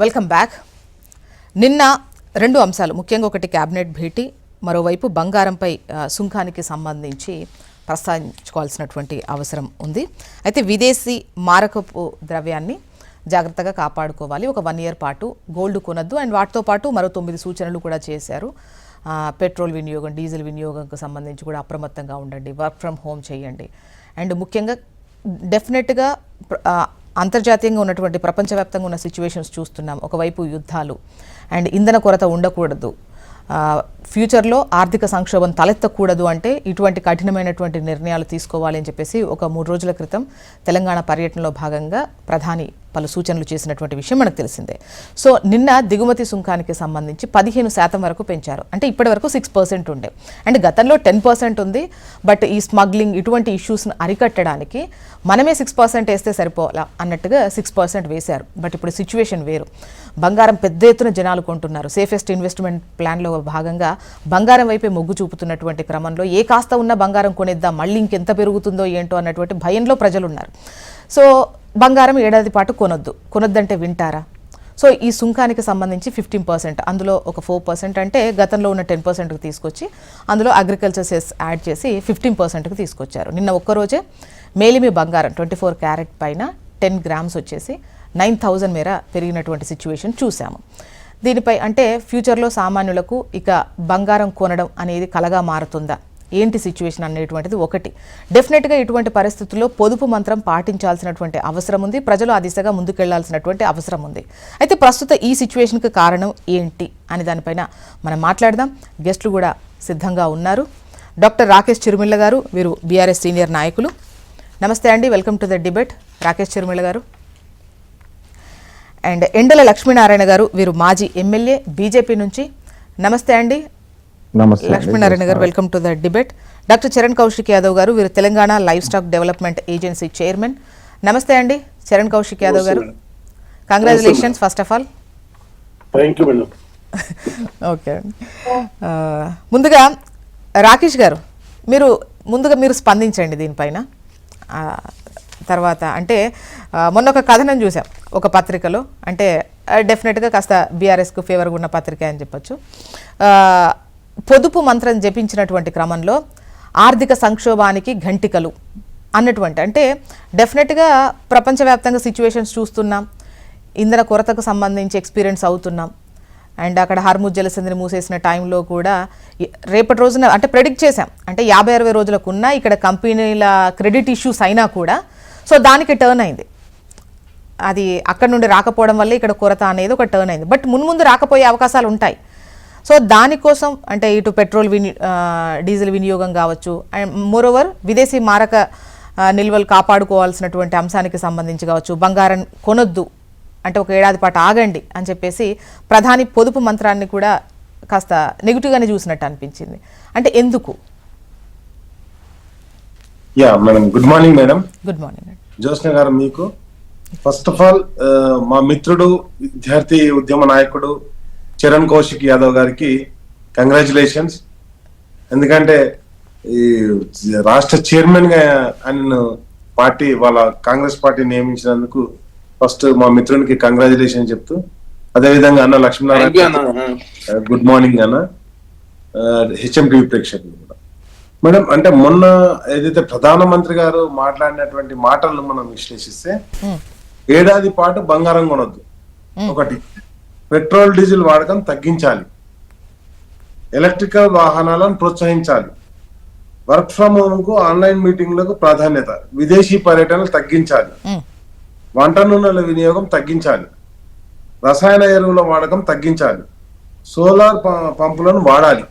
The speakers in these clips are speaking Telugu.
Welcome back. నిన్న రెండు అంశాలు, ముఖ్యంగా ఒకటి క్యాబినెట్ భేటీ, మరోవైపు బంగారంపై సుంకానికి సంబంధించి ప్రస్తావించుకోవాల్సినటువంటి అవసరం ఉంది. అయితే విదేశీ మారకపు ద్రవ్యాన్ని జాగ్రత్తగా కాపాడుకోవాలి, ఒక 1 year పాటు గోల్డ్ కొనద్దు, అండ్ వాటితో పాటు మరో 9 సూచనలు కూడా చేశారు. పెట్రోల్ వినియోగం, డీజిల్ వినియోగంకు సంబంధించి కూడా అప్రమత్తంగా ఉండండి, వర్క్ ఫ్రమ్ హోమ్ చేయండి, అండ్ ముఖ్యంగా డెఫినెట్గా అంతర్జాతీయంగా ఉన్నటువంటి ప్రపంచవ్యాప్తంగా ఉన్న సిచ్యువేషన్స్ చూస్తున్నాం. ఒకవైపు యుద్ధాలు అండ్ ఇంధన కొరత ఉండకూడదు, ఫ్యూచర్లో ఆర్థిక సంక్షోభం తలెత్తకూడదు అంటే ఇటువంటి కఠినమైనటువంటి నిర్ణయాలు తీసుకోవాలి అని చెప్పేసి ఒక 3 రోజుల క్రితం తెలంగాణ పర్యటనలో భాగంగా ప్రధాని పలు సూచనలు చేసినటువంటి విషయం మనకు తెలిసిందే. సో నిన్న దిగుమతి సుంకానికి సంబంధించి 15% వరకు పెంచారు. అంటే ఇప్పటి వరకు 6% ఉండే, అండ్ గతంలో 10% ఉంది. బట్ ఈ స్మగ్లింగ్ ఇటువంటి ఇష్యూస్ను అరికట్టడానికి మనమే 6% వేస్తే సరిపోలా అన్నట్టుగా 6% వేశారు. బట్ ఇప్పుడు సిచ్యువేషన్ వేరు. బంగారం పెద్ద ఎత్తున జనాలు కొంటున్నారు. సేఫెస్ట్ ఇన్వెస్ట్మెంట్ ప్లాన్లో భాగంగా బంగారం వైపే మొగ్గు చూపుతున్నటువంటి క్రమంలో ఏ కాస్త ఉన్న బంగారం కొనేద్దాం, మళ్ళీ ఇంకెంత పెరుగుతుందో ఏంటో అన్నటువంటి భయంలో ప్రజలు ఉన్నారు. సో బంగారం ఏడాది పాటు కొనొద్దంటే వింటారా? సో ఈ సుంకానికి సంబంధించి 15%, అందులో ఒక 4% అంటే గతంలో ఉన్న 10%కి తీసుకొచ్చి అందులో అగ్రికల్చర్ సెస్ యాడ్ చేసి 15%కి తీసుకొచ్చారు. నిన్న ఒక్కరోజే మేలిమి బంగారం 24 క్యారెట్ పైన 10 grams వచ్చేసి 9,000 మేర పెరిగినటువంటి సిచ్యువేషన్ చూసాము. దీనిపై అంటే ఫ్యూచర్లో సామాన్యులకు ఇక బంగారం కొనడం అనేది కలగా మారుతుందా, ఏంటి సిచ్యువేషన్ అనేటువంటిది ఒకటి. డెఫినెట్గా ఇటువంటి పరిస్థితుల్లో పొదుపు మంత్రం పాటించాల్సినటువంటి అవసరం ఉంది, ప్రజలు ఆ దిశగా ముందుకెళ్లాల్సినటువంటి అవసరం ఉంది. అయితే ప్రస్తుత ఈ సిచ్యువేషన్కి కారణం ఏంటి అని దానిపైన మనం మాట్లాడదాం. గెస్టులు కూడా సిద్ధంగా ఉన్నారు. డాక్టర్ రాకేష్ చిరుమిళ్ళ గారు, వీరు బీఆర్ఎస్ సీనియర్ నాయకులు. నమస్తే అండి, welcome to the debate. Rakesh Chirumilla గారు. అండ్ ఎండల లక్ష్మీనారాయణ గారు, వీరు మాజీ ఎమ్మెల్యే బీజేపీ నుంచి. నమస్తే అండి లక్ష్మీనారాయణ గారు, welcome to the debate. Doctor Charan Kaushik Yadav గారు, వీరు Telangana live stack development agency chairman. నమస్తే అండి చరణ్ కౌశిక్ యాదవ్ గారు. Congratulations first of all. Okay, ముందుగా రాకేష్ గారు మీరు స్పందించండి దీనిపైన. తర్వాత అంటే మొన్న ఒక కథనం చూసాం ఒక పత్రికలో, అంటే డెఫినెట్గా కాస్త బీఆర్ఎస్కు ఫేవర్గా ఉన్న పత్రిక అని చెప్పొచ్చు. పొదుపు మంత్రం జపించినటువంటి క్రమంలో ఆర్థిక సంక్షోభానికి ఘంటికలు అన్నటువంటి, అంటే డెఫినెట్గా ప్రపంచవ్యాప్తంగా సిచ్యువేషన్స్ చూస్తున్నాం, ఇంధన కొరతకు సంబంధించి ఎక్స్పీరియన్స్ అవుతున్నాం. అండ్ అక్కడ హర్ముజ్ జలసంధిని మూసేసిన టైంలో కూడా రేపటి రోజున అంటే ప్రెడిక్ట్ చేశాం, అంటే 50-60 రోజులకు ఉన్న ఇక్కడ కంపెనీల క్రెడిట్ ఇష్యూస్ అయినా కూడా సో దానికి టర్న్ అయింది. అది అక్కడ నుండి రాకపోవడం వల్ల ఇక్కడ కొరత అనేది ఒక టర్న్ అయింది. బట్ ముందు రాకపోయే అవకాశాలు ఉంటాయి. సో దానికోసం అంటే ఇటు పెట్రోల్ డీజిల్ వినియోగం కావచ్చు, అండ్ మోరోవర్ విదేశీ మారక నిల్వలు కాపాడుకోవాల్సినటువంటి అంశానికి సంబంధించి కావచ్చు, బంగారం కొనొద్దు అంటే ఒక ఏడాది పాటు ఆగండి అని చెప్పేసి ప్రధాని పొదుపు మంత్రాన్ని కూడా కాస్త నెగిటివ్గానే చూసినట్టు అనిపించింది. అంటే ఎందుకు? Madam, good morning madam. Good morning Jyotsna గారు. మీకు ఫస్ట్ ఆఫ్ ఆల్ మా మిత్రుడు, విద్యార్థి ఉద్యమ నాయకుడు చరణ్ కౌశిక్ యాదవ్ గారికి కంగ్రాచులేషన్స్. ఎందుకంటే ఈ రాష్ట్ర చైర్మన్ గా ఆయన పార్టీ వాళ్ళ కాంగ్రెస్ పార్టీ నియమించినందుకు ఫస్ట్ మా మిత్రునికి కంగ్రాచులేషన్ చెప్తూ, అదేవిధంగా అన్న లక్ష్మీనారాయణ గుడ్ మార్నింగ్ అన్న, హెచ్ఎంటీవీ ప్రేక్షకులు కూడా. మేడం, అంటే మొన్న ఏదైతే ప్రధానమంత్రి గారు మాట్లాడినటువంటి మాటలను మనం విశ్లేషిస్తే, ఏడాది పాటు బంగారం కొనొద్దు, ఒకటి పెట్రోల్ డీజిల్ వాడకం తగ్గించాలి, ఎలక్ట్రికల్ వాహనాలను ప్రోత్సహించాలి, వర్క్ ఫ్రమ్ హోమ్ కు ఆన్లైన్ మీటింగ్లకు ప్రాధాన్యత, విదేశీ పర్యటనలు తగ్గించాలి, వంట నూనెల వినియోగం తగ్గించాలి, రసాయన ఎరువుల వాడకం తగ్గించాలి, సోలార్ పంపులను వాడాలి,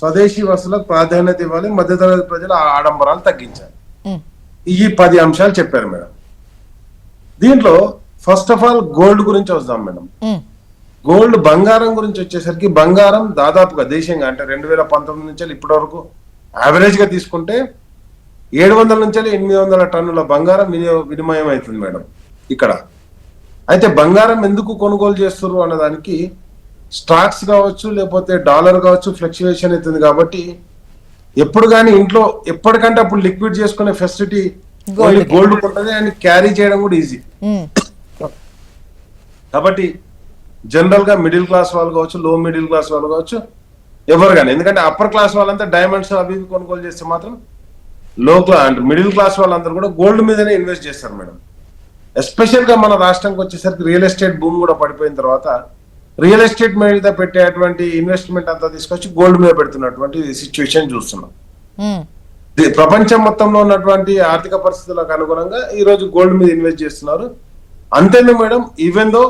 స్వదేశీ వస్తువులకు ప్రాధాన్యత ఇవ్వాలి, మధ్యతరగతి ప్రజల ఆడంబరాలు తగ్గించాలి. ఈ 10 అంశాలు చెప్పారు మేడం. దీంట్లో ఫస్ట్ ఆఫ్ ఆల్ గోల్డ్ గురించి వద్దాం మేడం. గోల్డ్ బంగారం గురించి వచ్చేసరికి, బంగారం దాదాపుగా దేశంగా అంటే 2019 నుంచి ఇప్పటి వరకు యావరేజ్ గా తీసుకుంటే 700 నుంచి 800 టన్నుల బంగారం వినిమయం అవుతుంది మేడం ఇక్కడ. అయితే బంగారం ఎందుకు కొనుగోలు చేస్తున్నారు అన్నదానికి స్టాక్స్ కావచ్చు, లేకపోతే డాలర్ కావచ్చు, ఫ్లక్చువేషన్ అవుతుంది. కాబట్టి ఎప్పుడు కానీ ఇంట్లో ఎప్పటికంటే అప్పుడు లిక్విడ్ చేసుకునే ఫెసిలిటీ గోల్డ్ ఉంటుంది, అండ్ క్యారీ చేయడం కూడా ఈజీ. కాబట్టి జనరల్ గా మిడిల్ క్లాస్ వాళ్ళు కావచ్చు, లో మిడిల్ క్లాస్ వాళ్ళు కావచ్చు, ఎవరు కానీ, ఎందుకంటే అప్పర్ క్లాస్ వాళ్ళంతా డైమండ్స్ అవి ఇవి కొనుగోలు చేస్తే మాత్రం లో క్లాస్ అంటే మిడిల్ క్లాస్ వాళ్ళందరూ కూడా గోల్డ్ మీదనే ఇన్వెస్ట్ చేస్తారు మేడం. ఎస్పెషల్ గా మన రాష్ట్రానికి వచ్చేసరికి రియల్ ఎస్టేట్ భూమి కూడా పడిపోయిన తర్వాత రియల్ ఎస్టేట్ మీద పెట్టేటువంటి ఇన్వెస్ట్మెంట్ అంతా తీసుకొచ్చి గోల్డ్ మీద పెడుతున్నటువంటి సిచ్యువేషన్ చూస్తున్నాం. ప్రపంచం మొత్తంలో ఉన్నటువంటి ఆర్థిక పరిస్థితులకు అనుగుణంగా ఈ రోజు గోల్డ్ మీద ఇన్వెస్ట్ చేస్తున్నారు. అంతేనా madam, even though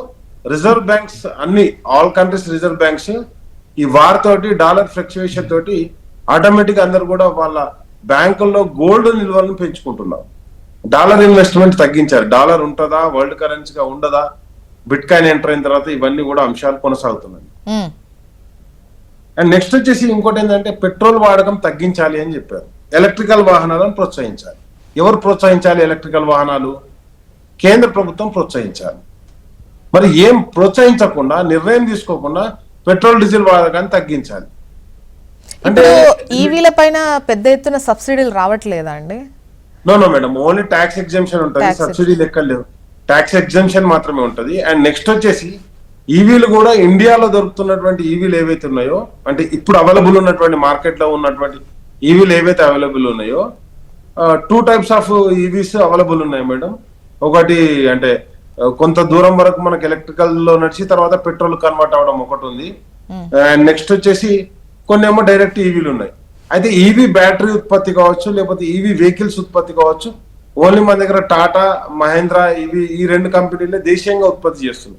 reserve banks అన్ని ఆల్ కంట్రీస్ రిజర్వ్ బ్యాంక్స్ ఈ వార్ తోటి డాలర్ ఫ్లక్చుయేషన్ తోటి ఆటోమేటిక్ అందరు కూడా వాళ్ళ బ్యాంకుల్లో గోల్డ్ నిల్వలను పెంచుకుంటున్నారు. డాలర్ ఇన్వెస్ట్మెంట్ తగ్గించారు. డాలర్ ఉంటుందా, వరల్డ్ కరెన్సీగా ఉండదా, బిట్ కాయిన్ ఎంటర్ అయిన తర్వాత ఇవన్నీ కూడా అంశాలు కొనసాగుతున్నాయి. అండ్ నెక్స్ట్ వచ్చేసి ఇంకోటి ఏంటంటే పెట్రోల్ వాడకం తగ్గించాలి అని చెప్పారు. ఎలక్ట్రికల్ వాహనాలను ప్రోత్సహించాలి. ఎవరు ప్రోత్సహించాలి ఎలక్ట్రికల్ వాహనాలు? కేంద్ర ప్రభుత్వం ప్రోత్సహించాలి. మరి ఏం ప్రోత్సహించకుండా, నిర్ణయం తీసుకోకుండా పెట్రోల్ డీజిల్ వాడకాన్ని తగ్గించాలి. అంటే ఈవీల పైన పెద్ద ఎత్తున సబ్సిడీలు రావట్లేదా అండి? No madam, only tax exemption ఉంటుంది, సబ్సిడీ లెక్కలు లేవు, ట్యాక్స్ ఎగ్జామ్షన్ మాత్రమే ఉంటుంది. అండ్ నెక్స్ట్ వచ్చేసి ఈవీలు కూడా ఇండియాలో దొరుకుతున్నటువంటి ఈవీలు ఏవైతే ఉన్నాయో, అంటే ఇప్పుడు అవైలబుల్ ఉన్నటువంటి మార్కెట్ లో ఉన్నటువంటి ఈవీలు ఏవైతే అవైలబుల్ ఉన్నాయో, 2 types ఆఫ్ ఈవీస్ అవైలబుల్ ఉన్నాయి మేడం. ఒకటి అంటే కొంత దూరం వరకు మనకి ఎలక్ట్రికల్ లో నడిచి తర్వాత పెట్రోల్ కన్వర్ట్ అవడం ఒకటి ఉంది. అండ్ నెక్స్ట్ వచ్చేసి కొన్ని ఏమో డైరెక్ట్ ఈవీలు ఉన్నాయి. అయితే ఈవీ బ్యాటరీ ఉత్పత్తి కావచ్చు, లేకపోతే ఈవీ వెహికల్స్ ఉత్పత్తి కావచ్చు, ఓన్లీ మన దగ్గర టాటా, మహేంద్ర ఈ 2 కంపెనీలే దేశీయంగా ఉత్పత్తి చేస్తుంది.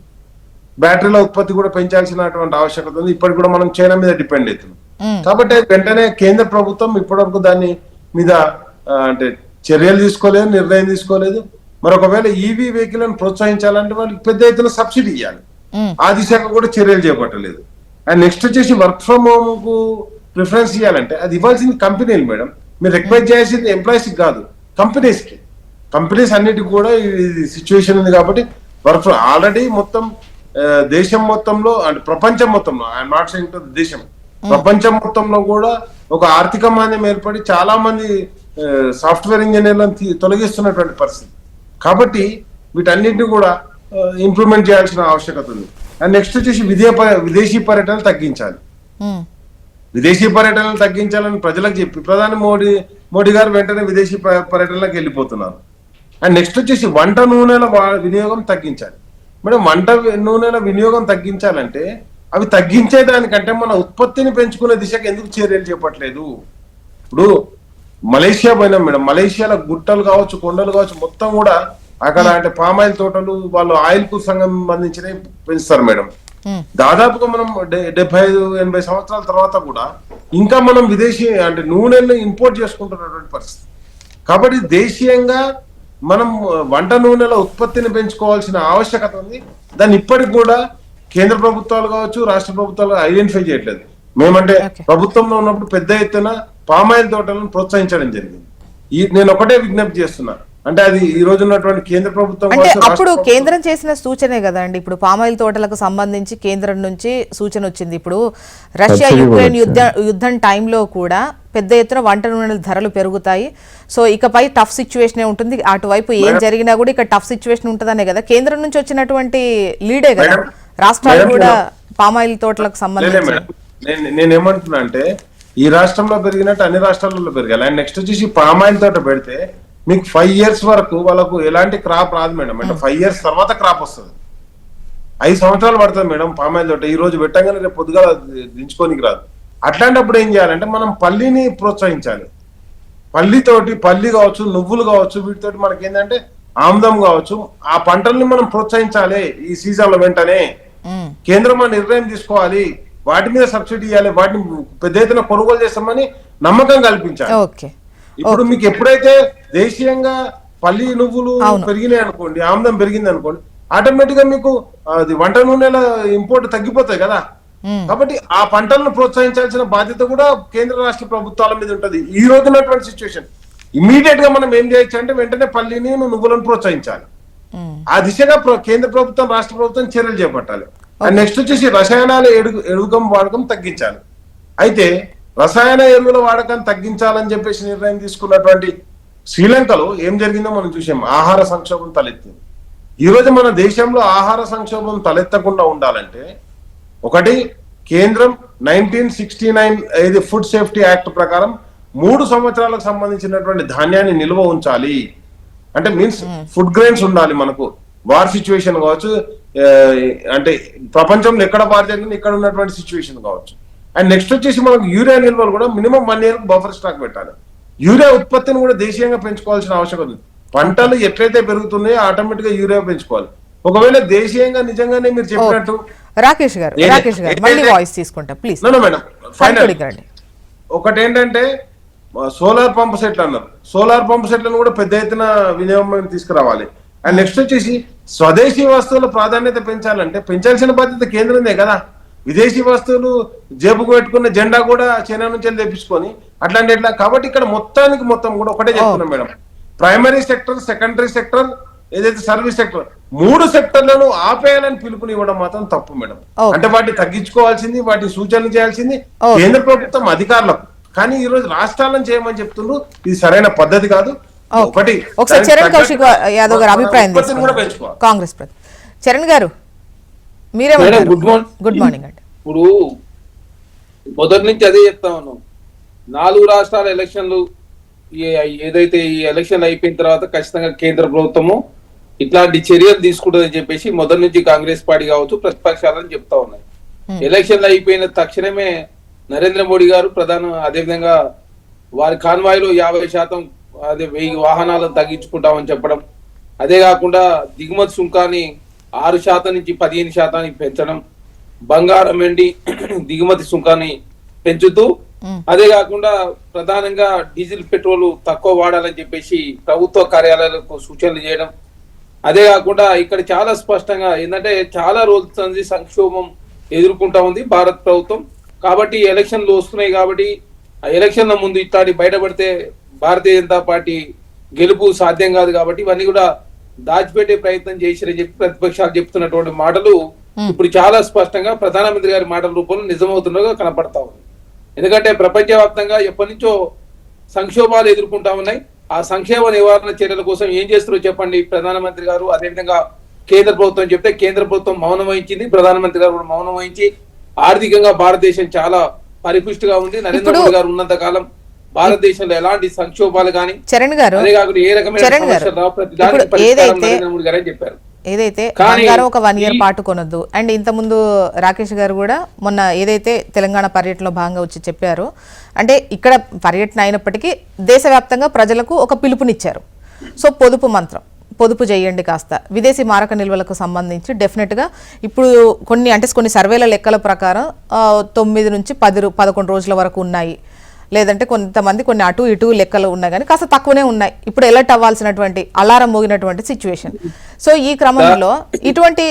బ్యాటరీల ఉత్పత్తి కూడా పెంచాల్సినటువంటి ఆవశ్యకత ఉంది. ఇప్పటికి కూడా మనం చైనా మీద డిపెండ్ అవుతున్నాం. కాబట్టి వెంటనే కేంద్ర ప్రభుత్వం ఇప్పటివరకు దాని మీద అంటే చర్యలు తీసుకోలేదు, నిర్ణయం తీసుకోలేదు. మరి ఒకవేళ ఈవీ వెహికల్ అని ప్రోత్సహించాలంటే వాళ్ళకి పెద్ద ఎత్తున సబ్సిడీ ఇవ్వాలి. ఆ దిశగా కూడా చర్యలు చేపట్టలేదు. అండ్ నెక్స్ట్ వచ్చేసి వర్క్ ఫ్రమ్ హోమ్ కు ప్రిఫరెన్స్ ఇవ్వాలంటే అది ఇవ్వాల్సింది కంపెనీలు మేడం. మీరు రిక్వెస్ట్ చేయాల్సింది ఎంప్లాయీస్ కి కాదు, కంపెనీస్ కి. కంపెనీస్ అన్నిటికి కూడా ఇది సిచ్యువేషన్ ఉంది కాబట్టి వర్క్ ఫ్రమ్ ఆల్రెడీ మొత్తం దేశం మొత్తంలో అంటే ప్రపంచం మొత్తంలో, ఐఎమ్ నాట్ సేయింగ్ దేశం, ప్రపంచం మొత్తంలో కూడా ఒక ఆర్థిక మాంద్యం ఏర్పడి చాలా మంది సాఫ్ట్వేర్ ఇంజనీర్లను తొలగిస్తున్నటువంటి పరిస్థితి. కాబట్టి వీటన్నిటిని కూడా ఇంప్రూవ్మెంట్ చేయాల్సిన ఆవశ్యకత ఉంది. అండ్ నెక్స్ట్ వచ్చేసి విదేశీ పర్యటనలు తగ్గించాలి. విదేశీ పర్యటనలు తగ్గించాలని ప్రజలకు చెప్పి ప్రధాని మోడీ గారు వెంటనే విదేశీ పర్యటనలకు వెళ్ళిపోతున్నారు. అండ్ నెక్స్ట్ వచ్చేసి వంట నూనెల వినియోగం తగ్గించాలి. మేడం, వంట నూనెల వినియోగం తగ్గించాలంటే అవి తగ్గించేదానికంటే మన ఉత్పత్తిని పెంచుకునే దిశగా ఎందుకు చర్యలు చేపట్టలేదు? ఇప్పుడు మలేషియా పోయినాం మేడం, మలేషియాలో గుట్టలు కావచ్చు, కొండలు కావచ్చు, మొత్తం కూడా అక్కడ అంటే పామాయిల్ తోటలు, వాళ్ళు ఆయిల్ కు సంబంధించినవి పెంచుతారు మేడం. దాదాపుగా మనం 75-80 సంవత్సరాల తర్వాత కూడా ఇంకా మనం విదేశీ అంటే నూనెలను ఇంపోర్ట్ చేసుకుంటున్నటువంటి పరిస్థితి. కాబట్టి దేశీయంగా మనం వంట నూనెల ఉత్పత్తిని పెంచుకోవాల్సిన ఆవశ్యకత ఉంది. దాన్ని ఇప్పటికి కూడా కేంద్ర ప్రభుత్వాలు కావచ్చు, రాష్ట్ర ప్రభుత్వాలు ఐడెంటిఫై చేయట్లేదు. మేమంటే ప్రభుత్వంలో ఉన్నప్పుడు పెద్ద ఎత్తున పామాయిల్ తోటలను ప్రోత్సహించడం జరిగింది. నేను ఒకటే విజ్ఞప్తి చేస్తున్నా, అంటే అది ఈ రోజు ఉన్నటువంటి కేంద్ర ప్రభుత్వం అంటే అప్పుడు కేంద్రం చేసిన సూచనే కదా అండి. ఇప్పుడు పామాయిల్ తోటలకు సంబంధించి కేంద్రం నుంచి సూచన వచ్చింది. ఇప్పుడు రష్యా యుక్రెయిన్ యుద్ధం టైంలో కూడా పెద్ద ఎత్తున వంట నూనెల ధరలు పెరుగుతాయి. సో ఇకపై టఫ్ సిచ్యువేషన్ ఉంటుంది. అటువైపు ఏం జరిగినా కూడా ఇక్కడ టఫ్ సిచ్యువేషన్ ఉంటుందనే కదా కేంద్రం నుంచి వచ్చినటువంటి లీడే కదా. రాష్ట్రాలు కూడా పామాయిల్ తోటలకు సంబంధించి నేనేమంటున్నా అంటే ఈ రాష్ట్రంలో పెరిగినట్టు అన్ని రాష్ట్రాలలో పెరగాలి. అండ్ నెక్స్ట్ వచ్చేసి పామాయిల్ తోట పెడితే మీకు 5 years వరకు వాళ్ళకు ఎలాంటి క్రాప్ రాదు మేడం. అంటే 5 years తర్వాత క్రాప్ వస్తుంది. 5 సంవత్సరాలు పడుతుంది మేడం పామాయిల్ తోట. ఈ రోజు పెట్టగానే రేపు పొద్దుగా దించుకోనికి రాదు. అట్లాంటప్పుడు ఏం చేయాలంటే మనం పల్లిని ప్రోత్సహించాలి. పల్లి కావచ్చు, నువ్వులు కావచ్చు, వీటితోటి మనకి ఏంటంటే ఆముదం కావచ్చు, ఆ పంటల్ని మనం ప్రోత్సహించాలి. ఈ సీజన్ లో వెంటనే కేంద్రం నిర్ణయం తీసుకోవాలి, వాటి మీద సబ్సిడీ ఇవ్వాలి, వాటిని పెద్ద ఎత్తున కొనుగోలు చేస్తామని నమ్మకం కల్పించాలి. ఇప్పుడు మీకు ఎప్పుడైతే దేశీయంగా పల్లి నువ్వులు పెరిగినాయి అనుకోండి, ఆముదం పెరిగింది అనుకోండి, ఆటోమేటిక్ గా మీకు అది వంట నూనెల ఇంపోర్ట్ తగ్గిపోతాయి కదా. కాబట్టి ఆ పంటలను ప్రోత్సహించాల్సిన బాధ్యత కూడా కేంద్ర రాష్ట్ర ప్రభుత్వాల మీద ఉంటది. ఈ రోజు ఉన్నటువంటి సిచ్యువేషన్ ఇమీడియట్ గా మనం ఏం చేయొచ్చు అంటే వెంటనే పల్లిని నువ్వులను ప్రోత్సహించాలి. ఆ దిశగా కేంద్ర ప్రభుత్వం, రాష్ట్ర ప్రభుత్వం చర్యలు చేపట్టాలి. అండ్ నెక్స్ట్ వచ్చేసి రసాయనాల ఎరుగం వాడకం తగ్గించాలి. అయితే రసాయన ఎరువుల వాడకాన్ని తగ్గించాలని చెప్పేసి నిర్ణయం తీసుకున్నటువంటి శ్రీలంకలో ఏం జరిగిందో మనం చూసాం. ఆహార సంక్షోభం తలెత్తింది. ఈ రోజు మన దేశంలో ఆహార సంక్షోభం తలెత్తకుండా ఉండాలంటే ఒకటి, కేంద్రం 1969 ఇది ఫుడ్ సేఫ్టీ యాక్ట్ ప్రకారం 3 సంవత్సరాలకు సంబంధించినటువంటి ధాన్యాన్ని నిల్వ ఉంచాలి. అంటే మీన్స్ ఫుడ్ గ్రెయిన్స్ ఉండాలి మనకు. వార్ సిచ్యువేషన్ కావచ్చు, అంటే ప్రపంచంలో ఎక్కడ వార్ జరిగింది ఇక్కడ ఉన్నటువంటి సిచ్యువేషన్ కావచ్చు. అండ్ నెక్స్ట్ వచ్చేసి మనకు యూరియా నిల్వలు కూడా మినిమం 1 year బఫర్ స్టాక్ పెట్టాలి. యూరియా ఉత్పత్తిని కూడా దేశీయంగా పెంచుకోవాల్సిన అవసరం ఉంది. పంటలు ఎట్లయితే పెరుగుతున్నాయో ఆటోమేటిక్ గా యూరియా పెంచుకోవాలి. ఒకవేళ దేశీయంగా నిజంగానే మీరు చెప్పినట్టు రాకేష్ గారు మళ్ళీ వాయిస్ తీసుకుంటా ప్లీజ్. మేడం ఫైనల్ ఒకటి ఏంటంటే సోలార్ పంప్ సెట్లు అన్నారు. సోలార్ పంప్ సెట్లను కూడా పెద్ద ఎత్తున వినియోగం తీసుకురావాలి. అండ్ నెక్స్ట్ వచ్చేసి స్వదేశీ వస్తువుల ప్రాధాన్యత పెంచాలంటే పెంచాల్సిన బాధ్యత కేంద్రందే కదా. విదేశీ వస్తువులు జేబుకు పెట్టుకున్న జెండా కూడా చైనా నుంచి తెప్పించుకొని అట్లాంటి ఎట్లా. కాబట్టి ఇక్కడ మొత్తం కూడా ఒకటే చెప్తున్నాం madam, primary sector, secondary sector, ఏదైతే సర్వీస్ సెక్టర్, 3 సెక్టర్లను ఆపేయాలని పిలుపునివ్వడం మాత్రం తప్పు మేడం. అంటే వాటిని తగ్గించుకోవాల్సింది, వాటి సూచనలు చేయాల్సింది కేంద్ర ప్రభుత్వం అధికారులకు. కానీ ఈ రోజు రాష్ట్రాలను చేయమని చెప్తున్నారు. ఇది సరైన పద్ధతి కాదు. ఒకటి ఒకసారి చరణ్ కౌశిక్ యాదవ్ గారు అభిప్రాయం కాంగ్రెస్ ప్రతి చరణ్ గారు మీరే గుడ్ మార్నింగ్ అండి. ఇప్పుడు మొదటి నుంచి అదే చెప్తా ఉన్నాం, 4 రాష్ట్రాల ఎలక్షన్లు ఏదైతే ఈ ఎలక్షన్లు అయిపోయిన తర్వాత ఖచ్చితంగా కేంద్ర ప్రభుత్వము ఇట్లాంటి చర్యలు తీసుకుంటుందని చెప్పేసి మొదటి నుంచి కాంగ్రెస్ పార్టీ కావచ్చు ప్రతిపక్షాలని చెప్తా ఉన్నాయి. ఎలక్షన్లు అయిపోయిన తక్షణమే నరేంద్ర మోడీ గారు అదేవిధంగా వారి కాన్వాయ్లో 50% అదే 1000 వాహనాలను తగ్గించుకుంటామని చెప్పడం, అదే కాకుండా దిగుమతి సుంకాన్ని 6% నుంచి 15% పెంచడం, బంగారం వెండి దిగుమతి సుంకాన్ని పెంచుతూ, అదే కాకుండా ప్రధానంగా డీజిల్ పెట్రోల్ తక్కువ వాడాలని చెప్పేసి ప్రభుత్వ కార్యాలయాలకు సూచనలు చేయడం, అదే కాకుండా ఇక్కడ చాలా స్పష్టంగా ఏంటంటే చాలా రోజుల సంక్షోభం ఎదుర్కొంటా ఉంది భారత ప్రభుత్వం. కాబట్టి ఎలక్షన్లు వస్తున్నాయి కాబట్టి ఆ ఎలక్షన్ల ముందు ఇట్లాంటి బయటపడితే భారతీయ జనతా పార్టీ గెలుపు సాధ్యం కాదు. కాబట్టి ఇవన్నీ కూడా దాచిపెట్టే ప్రయత్నం చేసిరని చెప్పి ప్రతిపక్షాలు చెప్తున్నటువంటి మాటలు ఇప్పుడు చాలా స్పష్టంగా ప్రధానమంత్రి గారి మాటల రూపంలో నిజమవుతున్నగా కనపడతా ఉంది. ఎందుకంటే ప్రపంచవ్యాప్తంగా ఎప్పటి నుంచో సంక్షోభాలు ఎదుర్కొంటా ఉన్నాయి. ఆ సంక్షేమ నివారణ చర్యల కోసం ఏం చేస్తారో చెప్పండి ప్రధానమంత్రి గారు, అదేవిధంగా కేంద్ర ప్రభుత్వం చెప్తే కేంద్ర ప్రభుత్వం మౌనం వహించింది, ప్రధానమంత్రి గారు కూడా మౌనం వహించి ఆర్థికంగా భారతదేశం చాలా పరిపుష్టిగా ఉంది. నరేంద్ర మోడీ గారు ఉన్నంత కాలం భారతదేశంలో ఎలాంటి సంక్షోభాలు కానీ చరణ్ గారు అదే కాకుండా ఏ రకమైన సమస్యలు రావు, ప్రతి దానికి పరిష్కారం నరేంద్ర మోడీ గారే చెప్పారు. ఏదైతే బంగారం ఒక 1 year పాటు కొనొద్దు అండ్ ఇంతకుముందు రాకేష్ గారు కూడా మొన్న ఏదైతే తెలంగాణ పర్యటనలో భాగంగా వచ్చి చెప్పారో, అంటే ఇక్కడ పర్యటన అయినప్పటికీ దేశవ్యాప్తంగా ప్రజలకు ఒక పిలుపునిచ్చారు. సో పొదుపు చేయండి కాస్త. విదేశీ మారక నిల్వలకు సంబంధించి డెఫినెట్గా ఇప్పుడు కొన్ని సర్వేల లెక్కల ప్రకారం 9 నుంచి 11 రోజుల వరకు ఉన్నాయి, లేదంటే కొంతమంది కొన్ని అటు ఇటు లెక్కలు ఉన్నాయి కానీ కాస్త తక్కువనే ఉన్నాయి. ఇప్పుడు ఎలర్ట్ అవ్వాల్సినటువంటి అలారం మోగినటువంటి సిచ్యువేషన్. సో ఈ క్రమంలో ఇటువంటి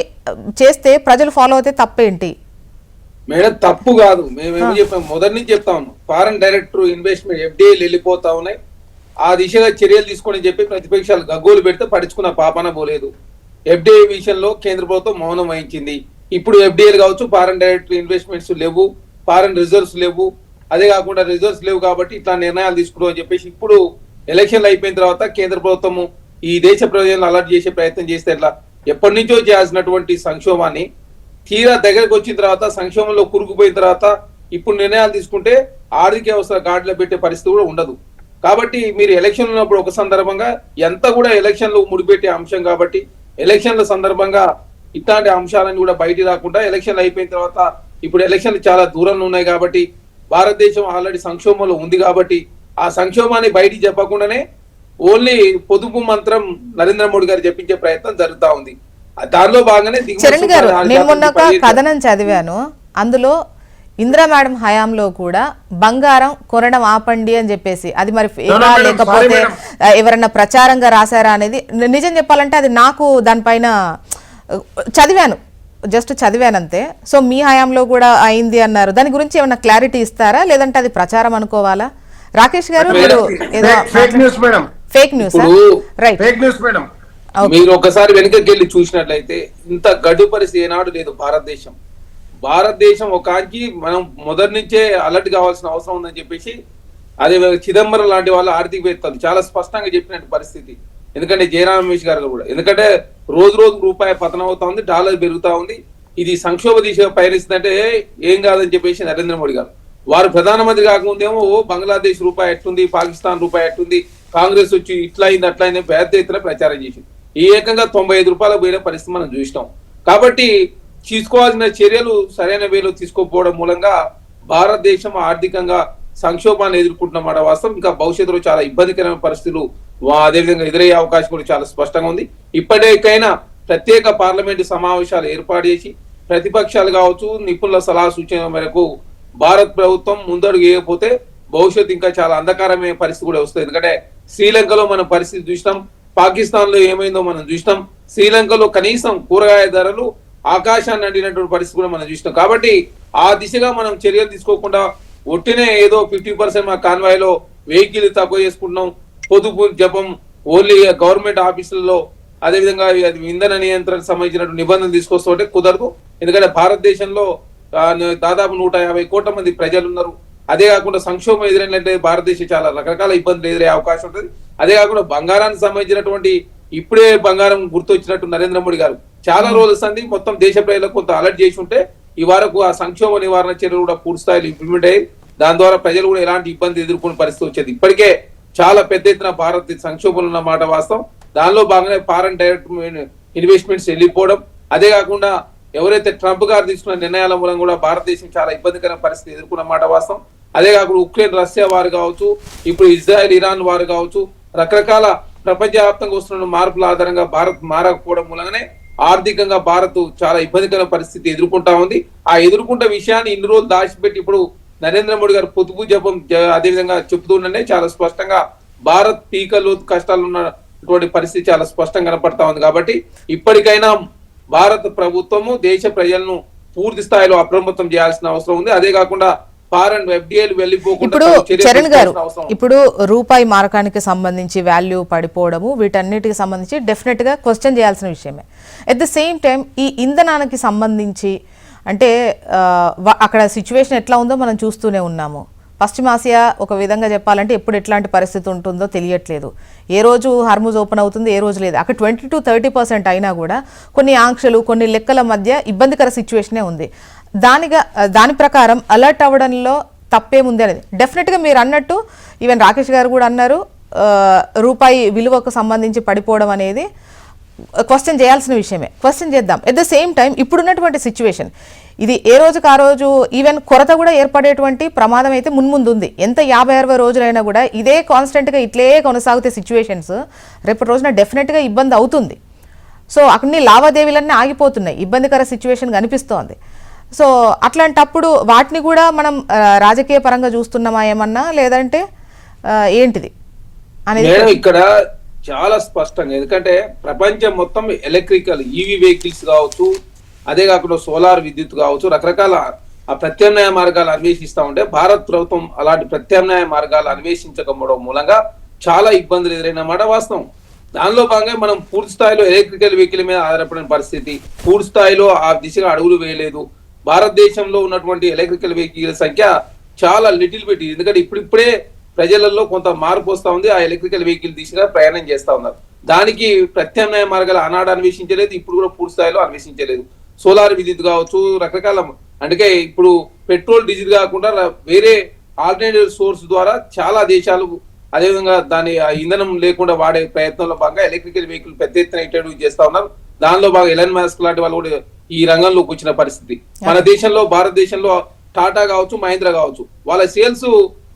చేస్తే ప్రజలు ఫాలో అయితే తప్పేంటి మేడం? తప్పు కాదు, మేమేమో చెప్పాము మొదటి నుంచి చెప్తా ఉన్నాం, ఫారెన్ డైరెక్ట్ ఇన్వెస్ట్మెంట్ FDIలు వెళ్ళిపోతా ఉన్నాయి, ఆ దిశగా చర్యలు తీసుకొని చెప్పి ప్రతిపక్షాలు గగ్గోలు పెడితే పడుచుకున్న పాపన పోలేదు. FDI విషయంలో కేంద్ర ప్రభుత్వం మౌనం వహించింది. ఇప్పుడు FDIలు కావచ్చు, ఫారెన్ డైరెక్ట్ ఇన్వెస్ట్మెంట్స్ లేవు, ఫారెన్ రిజర్వ్స్ లేవు, అదే కాకుండా రిజర్వ్స్ లేవు కాబట్టి ఇట్లా నిర్ణయాలు తీసుకున్నాం అని చెప్పేసి ఇప్పుడు ఎలక్షన్లు అయిపోయిన తర్వాత కేంద్ర ప్రభుత్వము ఈ దేశ ప్రజలను అలర్ట్ చేసే ప్రయత్నం చేస్తే ఎట్లా? ఎప్పటి నుంచో చేయాల్సినటువంటి సంక్షోభాన్ని తీరా దగ్గరకు వచ్చిన తర్వాత, సంక్షోభంలో కురుకుపోయిన తర్వాత ఇప్పుడు నిర్ణయాలు తీసుకుంటే ఆర్థిక వ్యవస్థ గాడిలో పెట్టే పరిస్థితి కూడా ఉండదు. కాబట్టి మీరు ఎలక్షన్లు ఉన్నప్పుడు ఒక సందర్భంగా ఎంత కూడా ఎలక్షన్లు ముడిపెట్టే అంశం కాబట్టి ఎలక్షన్ల సందర్భంగా ఇట్లాంటి అంశాలను కూడా బయటికి రాకుండా ఎలక్షన్లు అయిపోయిన తర్వాత ఇప్పుడు ఎలక్షన్లు చాలా దూరంలో ఉన్నాయి కాబట్టి భారతదేశం ఆల్రెడీ సంక్షోభంలో ఉంది కాబట్టి ఆ సంక్షోభాన్ని బయటికి చెప్పకుండానే ఓన్లీ పొదుపు మంత్రం నరేంద్ర మోడీ గారు చెప్పించే ప్రయత్నం జరుగుతా ఉంది. దానిలో భాగంగానే చరణ్ గారు నేను మొన్న ఒక కథనం చదివాను, అందులో ఇందిరా మేడం హయాంలో కూడా బంగారం కొనడం ఆపండి అని చెప్పేసి, అది మరి లేకపోతే ఎవరన్నా ప్రచారంగా రాశారా అనేది నిజం చెప్పాలంటే అది నాకు దానిపైన చదివానంతే. సో మీ హయాంలో కూడా అయింది అన్నారు, దాని గురించి ఏమైనా క్లారిటీ ఇస్తారా లేదంటే అది ప్రచారం అనుకోవాలా? రాకేష్ గారు ఫేక్ న్యూస్ రైట్? మీరు ఒకసారి వెనుకకి వెళ్ళి చూసినట్లయితే ఇంత గడ్డు పరిస్థితి ఏనాడు లేదు భారతదేశం ఒకానికి మనం మొదటి నుంచే అలర్ట్ కావాల్సిన అవసరం ఉందని చెప్పేసి అదే చిదంబరం లాంటి వాళ్ళ ఆర్థికవేత్తలు చాలా స్పష్టంగా చెప్పినట్టు పరిస్థితి. ఎందుకంటే జయరాం రమేష్ గారు కూడా, ఎందుకంటే రోజు రోజు రూపాయి పతనం అవుతా ఉంది, డాలర్ పెరుగుతా ఉంది. ఇది సంక్షోభ దిశగా పయనిస్తుందంటే ఏం కాదని చెప్పేసి నరేంద్ర మోడీ గారు వారు ప్రధానమంత్రి కాకముందేమో బంగ్లాదేశ్ రూపాయి ఎట్టుంది, పాకిస్తాన్ రూపాయి ఎట్టుంది, కాంగ్రెస్ వచ్చి ఇట్లా అయింది అట్లా అయింది పెద్ద ఎత్తున ప్రచారం చేసింది. ఈ ఏకంగా 95 రూపాయలకు పోయిన పరిస్థితి మనం చూసినాం. కాబట్టి తీసుకోవాల్సిన చర్యలు సరైన వేలో తీసుకోకపోవడం మూలంగా భారతదేశం ఆర్థికంగా సంక్షోభాన్ని ఎదుర్కొంటున్నమాట వాస్తవం. ఇంకా భవిష్యత్తులో చాలా ఇబ్బందికరమైన పరిస్థితులు అదేవిధంగా ఎదురయ్యే అవకాశం కూడా చాలా స్పష్టంగా ఉంది. ఇప్పటికైనా ప్రత్యేక పార్లమెంటు సమావేశాలు ఏర్పాటు చేసి ప్రతిపక్షాలు కావచ్చు, నిపుణుల సలహా సూచన మేరకు భారత్ ప్రభుత్వం ముందడుగు వేయకపోతే భవిష్యత్తు ఇంకా చాలా అంధకారమైన పరిస్థితి కూడా వస్తుంది. ఎందుకంటే శ్రీలంకలో మనం పరిస్థితి చూసినాం, పాకిస్తాన్ లో ఏమైందో మనం చూసినాం, శ్రీలంకలో కనీసం కూరగాయ ధరలు ఆకాశాన్ని అంటినటువంటి పరిస్థితి కూడా మనం చూసినాం. కాబట్టి ఆ దిశగా మనం చర్యలు తీసుకోకుండా ఒట్టినే ఏదో 50% మా కాన్వాయ్ లో వెహికల్ తక్కువ చేసుకుంటున్నాం, పొదుపు జపం ఓన్లీ గవర్నమెంట్ ఆఫీసులలో అదేవిధంగా ఇంధన నియంత్రణకు సంబంధించినటువంటి నిబంధనలు తీసుకొస్తుంటే కుదరదు. ఎందుకంటే భారతదేశంలో దాదాపు 150 కోట్ల మంది ప్రజలు ఉన్నారు. అదే కాకుండా సంక్షోభం ఎదురైనట్లయితే భారతదేశం చాలా రకరకాల ఇబ్బందులు ఎదురయ్యే అవకాశం ఉంటుంది. అదే కాకుండా బంగారానికి సంబంధించినటువంటి ఇప్పుడే బంగారం గుర్తొచ్చినట్టు నరేంద్ర మోడీ గారు చాలా రోజుల సంది మొత్తం దేశ ప్రజలకు కొంత అలర్ట్ చేసి ఉంటే ఈ వరకు ఆ సంక్షోభ నివారణ చర్యలు కూడా పూర్తి స్థాయిలో ఇంప్లిమెంట్ అయ్యి దాని ద్వారా ప్రజలు కూడా ఎలాంటి ఇబ్బంది ఎదుర్కొనే పరిస్థితి వచ్చేది. ఇప్పటికే చాలా పెద్ద ఎత్తున భారత్ సంక్షోభంలో ఉన్న మాట వాస్తవం. దానిలో భాగంగా ఫారెన్ డైరెక్ట్ ఇన్వెస్ట్మెంట్స్ వెళ్ళిపోవడం, అదే కాకుండా ఎవరైతే ట్రంప్ గారు తీసుకున్న నిర్ణయాల మూలంగా కూడా భారతదేశం చాలా ఇబ్బందికరమైన పరిస్థితి ఎదుర్కొన్న మాట వాస్తవం. అదే కాకుండా ఉక్రెయిన్ రష్యా వారు కావచ్చు, ఇప్పుడు ఇజ్రాయెల్ ఇరాన్ వారు కావచ్చు, రకరకాల ప్రపంచవ్యాప్తంగా వస్తున్న మార్పుల ఆధారంగా భారత్ మారకపోవడం మూలంగానే ఆర్థికంగా భారత్ చాలా ఇబ్బందికర పరిస్థితి ఎదుర్కొంటా ఉంది. ఆ ఎదుర్కొంటే విషయాన్ని ఇన్ని రోజులు దాచిపెట్టి ఇప్పుడు నరేంద్ర మోడీ గారు పొదుపు జపం అదేవిధంగా చెప్తూనే చాలా స్పష్టంగా భారత్ పీకలు కష్టాలు ఉన్నటువంటి పరిస్థితి చాలా స్పష్టంగా కనపడతా ఉంది. కాబట్టి ఇప్పటికైనా భారత ప్రభుత్వము దేశ ప్రజలను పూర్తి స్థాయిలో అప్రమత్తం చేయాల్సిన అవసరం ఉంది. అదే కాకుండా ఫారెన్ ఎఫ్డిఐలు వెళ్ళిపోకుండా ఇప్పుడు చరణ్ గారు ఇప్పుడు రూపాయి మారకానికి సంబంధించి వాల్యూ పడిపోవడము వీటన్నిటికి సంబంధించి డెఫినెట్ గా క్వశ్చన్ చేయాల్సిన విషయమే. ఎట్ ద సేమ్ టైం ఈ ఇంధనానికి సంబంధించి అంటే అక్కడ సిచ్యువేషన్ ఎట్లా ఉందో మనం చూస్తూనే ఉన్నాము. పశ్చిమాసియా ఒక విధంగా చెప్పాలంటే ఎప్పుడు ఎట్లాంటి పరిస్థితి ఉంటుందో తెలియట్లేదు. ఏ రోజు హర్ముజ్ ఓపెన్ అవుతుంది, ఏ రోజు లేదు. అక్కడ 20 to 30% అయినా కూడా కొన్ని ఆంక్షలు కొన్ని లెక్కల మధ్య ఇబ్బందికర సిచ్యువేషనే ఉంది. దాని ప్రకారం అలర్ట్ అవ్వడంలో తప్పేముంది అనేది డెఫినెట్గా మీరు అన్నట్టు ఈవెన్ రాకేష్ గారు కూడా అన్నారు, రూపాయి విలువకు సంబంధించి పడిపోవడం అనేది క్వశ్చన్ చేయాల్సిన విషయమే. క్వశ్చన్ చేద్దాం. ఎట్ ద సేమ్ టైం ఇప్పుడున్నటువంటి సిచ్యువేషన్ ఇది ఏ రోజుకు ఆ రోజు ఈవెన్ కొరత కూడా ఏర్పడేటువంటి ప్రమాదం అయితే మున్ముందు ఉంది. ఎంత 50-60 రోజులైనా కూడా ఇదే కాన్స్టెంట్గా ఇట్లే కొనసాగితే సిచ్యువేషన్స్ రేపటి రోజున డెఫినెట్గా ఇబ్బంది అవుతుంది. సో అన్ని లావాదేవీలన్నీ ఆగిపోతున్నాయి, ఇబ్బందికర సిచ్యువేషన్ కనిపిస్తోంది. సో అట్లాంటప్పుడు వాటిని కూడా మనం రాజకీయ పరంగా చూస్తున్నామా ఏమన్నా, లేదంటే ఏంటిది అనేది ఇక్కడ చాలా స్పష్టంగా. ఎందుకంటే ప్రపంచం మొత్తం ఎలక్ట్రికల్ ఈవీ వెహికల్స్ కావచ్చు, అదే కాకుండా సోలార్ విద్యుత్ కావచ్చు, రకరకాల ప్రత్యామ్నాయ మార్గాలు అన్వేషిస్తూ ఉంటే భారత్ ప్రభుత్వం అలాంటి ప్రత్యామ్నాయ మార్గాలు అన్వేషించకపోవడం మూలంగా చాలా ఇబ్బందులు ఎదురైన మాట వాస్తవం. దానిలో భాగంగా మనం పూర్తి స్థాయిలో ఎలక్ట్రికల్ వెహికల్ మీద ఆధారపడిన పరిస్థితి, పూర్తి స్థాయిలో ఆ దిశగా అడుగులు వేయలేదు. భారతదేశంలో ఉన్నటువంటి ఎలక్ట్రికల్ వెహికల్ సంఖ్య చాలా లిటిల్ బిట్. ఎందుకంటే ఇప్పుడిప్పుడే ప్రజలలో కొంత మార్పు వస్తా ఉంది, ఆ ఎలక్ట్రికల్ వెహికల్ దిశగా ప్రయాణం చేస్తా ఉన్నారు. దానికి ప్రత్యామ్నాయ మార్గాలు ఆనాడు అన్వేషించలేదు, ఇప్పుడు కూడా పూర్తి స్థాయిలో అన్వేషించలేదు. సోలార్ విద్యుత్ కావచ్చు, రకరకాల అందుకే ఇప్పుడు పెట్రోల్ డీజిల్ కాకుండా వేరే ఆల్టర్నేటివ్ సోర్స్ ద్వారా చాలా దేశాలు అదేవిధంగా దాని ఇంధనం లేకుండా వాడే ప్రయత్నంలో భాగంగా ఎలక్ట్రికల్ వెహికల్ పెద్ద ఎత్తున ఇంట్రడ్యూస్ చేస్తా ఉన్నారు. దానిలో బాగా ఎలన్ మస్క్ లాంటి వాళ్ళు కూడా ఈ రంగంలోకి వచ్చిన పరిస్థితి. మన దేశంలో భారతదేశంలో టాటా కావచ్చు, మహీంద్రా కావచ్చు, వాళ్ళ సేల్స్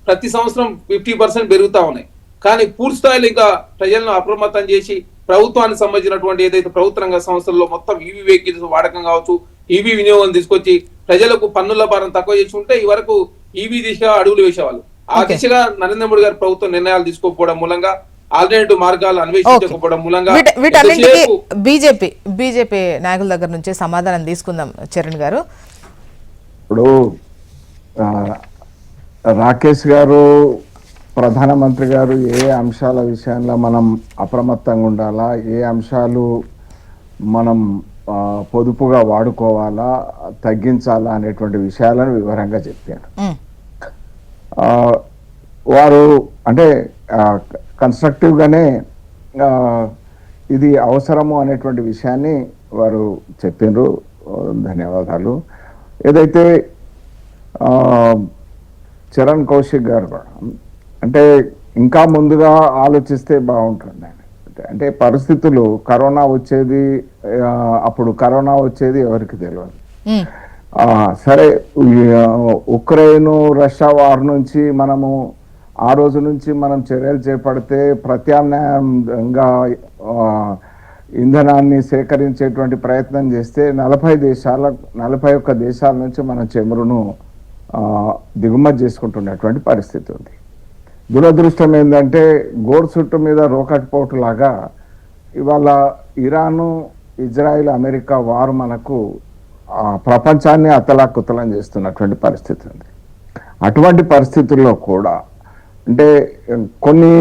ప్రతి సంవత్సరం 50% పెరుగుతా ఉన్నాయి. కానీ పూర్తి స్థాయిలో ఇంకా ప్రజలను అప్రమత్తం చేసి ప్రభుత్వానికి సంబంధించినటువంటి ఏదైతే ప్రభుత్వ రంగ సంస్థల్లో మొత్తం ఈవీ వెహికల్స్ వాడకం కావచ్చు, ఈవీ వినియోగం తీసుకొచ్చి ప్రజలకు పన్నుల భారం తక్కువ చేసి ఉంటే ఈ వరకు ఈవీ దిశగా అడుగులు వేసేవాళ్ళు. ఆ దిశగా నరేంద్ర మోడీ గారు ప్రభుత్వం నిర్ణయాలు తీసుకోకపోవడం మూలంగా, ఆల్టర్నేటివ్ మార్గాలు అన్వేషించకపోవడం మూలంగా వీటన్నిటికీ బీజేపీ నాయకుల దగ్గర నుంచి సమాధానం తీసుకుందాం చరణ్ గారు. ఇప్పుడు రాకేష్ గారు ప్రధానమంత్రి గారు ఏ అంశాల విషయంలో మనం అప్రమత్తంగా ఉండాలా, ఏ అంశాలు మనం పొదుపుగా వాడుకోవాలా, తగ్గించాలా అనేటువంటి విషయాలను వివరంగా చెప్పారు. వారు అంటే కన్స్ట్రక్టివ్గానే ఇది అవసరము అనేటువంటి విషయాన్ని వారు చెప్పిండ్రు. ధన్యవాదాలు. ఏదైతే చరణ్ కౌశిక్ గారు కూడా అంటే ఇంకా ముందుగా ఆలోచిస్తే బాగుంటుంది. అంటే పరిస్థితులు అప్పుడు కరోనా వచ్చేది ఎవరికి తెలియదు. సరే, ఉక్రెయిన్ రష్యా వార్ నుంచి మనము ఆ రోజు నుంచి మనం చర్యలు చేపడితే ప్రత్యామ్నాయంగా ఇంధనాన్ని సేకరించేటువంటి ప్రయత్నం చేస్తే 41 దేశాల నుంచి మనం చమురును దిగుమతి చేసుకుంటున్నటువంటి పరిస్థితి ఉంది. దురదృష్టం ఏంటంటే గోడు చుట్టు మీద రోకట్ పోటు లాగా ఇవాళ ఇరాను, ఇజ్రాయిల్, అమెరికా వారు మనకు ప్రపంచాన్ని అతలాకుతలం చేస్తున్నటువంటి పరిస్థితి ఉంది. అటువంటి పరిస్థితుల్లో కూడా అంటే కొన్ని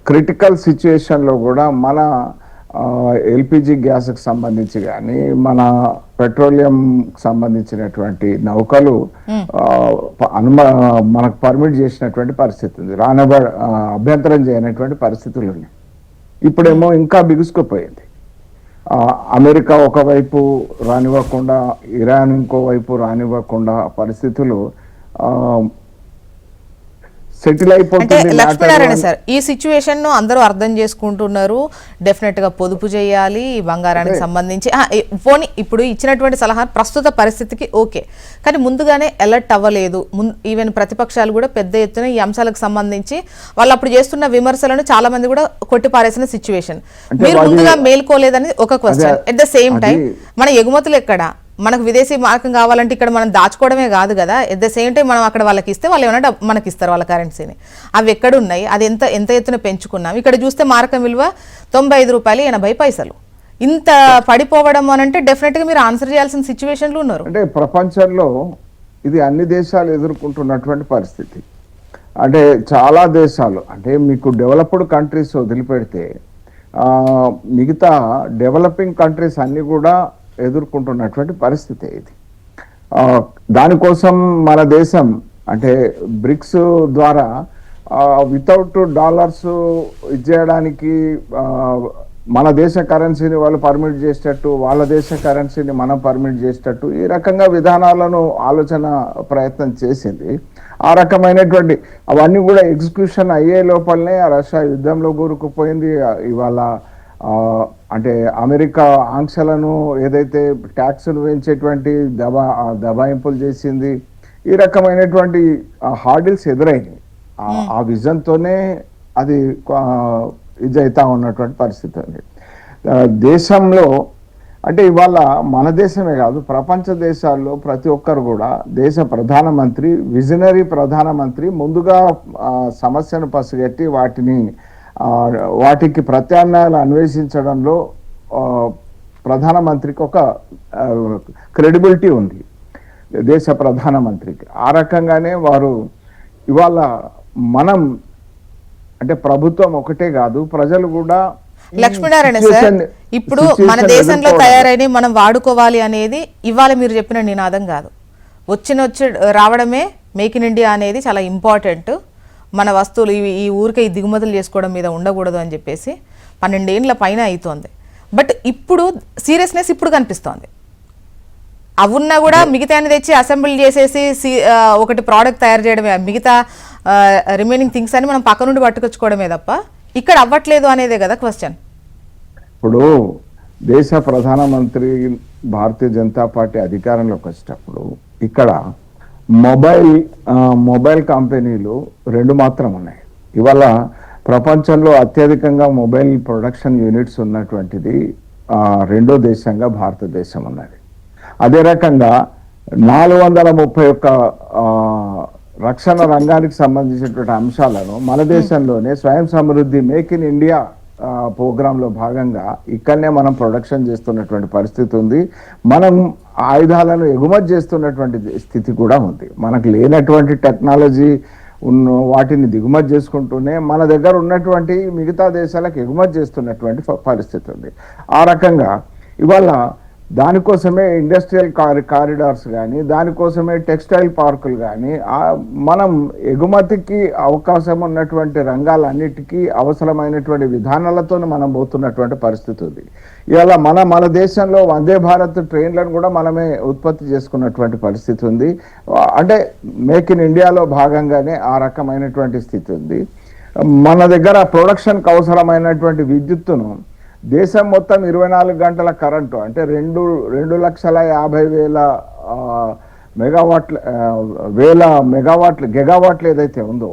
క్రిటికల్ సిచ్యుయేషన్లో కూడా మన ఎల్పిజి గ్యాస్కి సంబంధించి కానీ మన పెట్రోలియం సంబంధించినటువంటి నౌకలు మనకు పర్మిట్ చేసినటువంటి పరిస్థితి ఉంది. అభ్యంతరం చేయనటువంటి పరిస్థితులు ఉన్నాయి. ఇప్పుడేమో ఇంకా బిగుసుకుపోయింది. అమెరికా ఒకవైపు రానివ్వకుండా, ఇరాన్ ఇంకోవైపు రానివ్వకుండా పరిస్థితులు సెటిల్ అంటే అయిపోతుంది. లక్ష్మీనారాయణ సార్, ఈ సిచ్యువేషన్ ను అందరూ అర్థం చేసుకుంటున్నారు. డెఫినెట్ గా పొదుపు చేయాలి ఈ బంగారానికి సంబంధించి. పోనీ ఇప్పుడు ఇచ్చినటువంటి సలహా ప్రస్తుత పరిస్థితికి ఓకే, కానీ ముందుగానే అలర్ట్ అవ్వలేదు. ఈవెన్ ప్రతిపక్షాలు కూడా పెద్ద ఎత్తున ఈ అంశాలకు సంబంధించి వాళ్ళు అప్పుడు చేస్తున్న విమర్శలను చాలా మంది కూడా కొట్టిపారేసిన సిచ్యువేషన్. మీరు ముందుగా మేల్కోలేదని ఒక question. At the same time మన ఎగుమతులు ఎక్కడ? మనకు విదేశీ మార్కం కావాలంటే ఇక్కడ మనం దాచుకోవడమే కాదు కదా, ఎట్ ద సేమ్ టైం మనం అక్కడ వాళ్ళకి ఇస్తే వాళ్ళు ఏమైనా మనకి ఇస్తారు వాళ్ళ కరెన్సీని. అవి ఎక్కడ ఉన్నాయి? అది ఎంత ఎత్తున పెంచుకున్నాం. ఇక్కడ చూస్తే మార్కం విలువ ₹95.80. ఇంత పడిపోవడం అని అంటే డెఫినెట్గా మీరు ఆన్సర్ చేయాల్సిన సిచ్యువేషన్లు ఉన్నారు. అంటే ప్రపంచంలో ఇది అన్ని దేశాలు ఎదుర్కొంటున్నటువంటి పరిస్థితి. అంటే చాలా దేశాలు, అంటే మీకు డెవలప్డ్ కంట్రీస్ వదిలిపెడితే మిగతా డెవలపింగ్ కంట్రీస్ అన్నీ కూడా ఎదుర్కొంటున్నటువంటి పరిస్థితి ఇది. దానికోసం మన దేశం అంటే బ్రిక్స్ ద్వారా వితౌట్ డాలర్స్ ఇచ్చేయడానికి మన దేశ కరెన్సీని వాళ్ళు పర్మిట్ చేసేటట్టు, వాళ్ళ దేశ కరెన్సీని మనం పర్మిట్ చేసేటట్టు ఈ రకంగా విధానాలను ఆలోచన ప్రయత్నం చేసింది. ఆ రకమైనటువంటి అవన్నీ కూడా ఎగ్జిక్యూషన్ అయ్యే లోపలనే రష్యా యుద్ధంలో కూరుకుపోయింది. ఇవాళ అంటే అమెరికా ఆంక్షలను ఏదైతే ట్యాక్స్ను పెంచేటువంటి దబాయింపులు చేసింది. ఈ రకమైనటువంటి హార్డిల్స్ ఎదురైంది. ఆ విజన్తోనే అది ఇది అవుతా ఉన్నటువంటి పరిస్థితి ఉంది దేశంలో. అంటే ఇవాళ మన దేశమే కాదు, ప్రపంచ దేశాల్లో ప్రతి ఒక్కరు కూడా దేశ ప్రధానమంత్రి, విజనరీ ప్రధానమంత్రి ముందుగా సమస్యను పసిగట్టి వాటికి ప్రత్యామ్నాయాలు అన్వేషించడంలో ప్రధానమంత్రికి ఒక క్రెడిబిలిటీ ఉంది దేశ ప్రధానమంత్రికి. ఆ రకంగానే వారు ఇవాళ మనం అంటే ప్రభుత్వం ఒకటే కాదు, ప్రజలు కూడా లక్ష్మీనారాయణ సార్, ఇప్పుడు మన దేశంలో తయారైన మనం వాడుకోవాలి అనేది ఇవాళ మీరు చెప్పిన నినాదం కాదు. వచ్చి రావడమే మేక్ ఇన్ ఇండియా అనేది చాలా ఇంపార్టెంట్. మన వస్తువులు ఈ ఊరికే ఈ దిగుమతులు చేసుకోవడం మీద ఉండకూడదు అని చెప్పేసి 12 ఏళ్ల పైన అవుతోంది. బట్ ఇప్పుడు సీరియస్నెస్ ఇప్పుడు కనిపిస్తోంది. అవున్నా కూడా మిగతాన్ని తెచ్చి అసెంబ్లీ చేసేసి ఒకటి ప్రోడక్ట్ తయారు చేయడమే, మిగతా రిమైనింగ్ థింగ్స్ అని మనం పక్క నుండి పట్టుకొచ్చుకోవడమే తప్ప ఇక్కడ అవ్వట్లేదు అనేదే కదా క్వశ్చన్. ఇప్పుడు దేశ ప్రధానమంత్రి భారతీయ జనతా పార్టీ అధికారంలోకి వచ్చేటప్పుడు ఇక్కడ మొబైల్ కంపెనీలు 2 మాత్రం ఉన్నాయి. ఇవాళ ప్రపంచంలో అత్యధికంగా మొబైల్ ప్రొడక్షన్ యూనిట్స్ ఉన్నటువంటిది రెండో దేశంగా భారతదేశం ఉన్నది. అదే రకంగా 431 రక్షణ రంగానికి సంబంధించినటువంటి అంశాలను మన దేశంలోనే స్వయం సమృద్ధి మేక్ ఇన్ ఇండియా ప్రోగ్రాంలో భాగంగా ఇక్కడనే మనం ప్రొడక్షన్ చేస్తున్నటువంటి పరిస్థితి ఉంది. మనం ఆయుధాలను ఎగుమతి చేస్తున్నటువంటి స్థితి కూడా ఉంది. మనకు లేనటువంటి టెక్నాలజీ వాటిని దిగుమతి చేసుకుంటూనే మన దగ్గర ఉన్నటువంటి మిగతా దేశాలకు ఎగుమతి చేస్తున్నటువంటి పరిస్థితి ఉంది. ఆ రకంగా ఇవాళ దానికోసమే ఇండస్ట్రియల్ కారిడార్స్ కానీ, దానికోసమే టెక్స్టైల్ పార్కులు కానీ, మనం ఎగుమతికి అవకాశం ఉన్నటువంటి రంగాలన్నిటికీ అవసరమైనటువంటి విధానాలతో మనం పోతున్నటువంటి పరిస్థితి ఉంది. ఇవాళ మన దేశంలో వందే భారత్ ట్రైన్లను కూడా మనమే ఉత్పత్తి చేసుకున్నటువంటి పరిస్థితి ఉంది. అంటే మేక్ ఇన్ ఇండియాలో భాగంగానే ఆ రకమైనటువంటి స్థితి ఉంది. మన దగ్గర ప్రొడక్షన్కి అవసరమైనటువంటి విద్యుత్తును దేశం మొత్తం 24 గంటల కరెంటు అంటే 2,50,000 మెగావాట్లు ఏదైతే ఉందో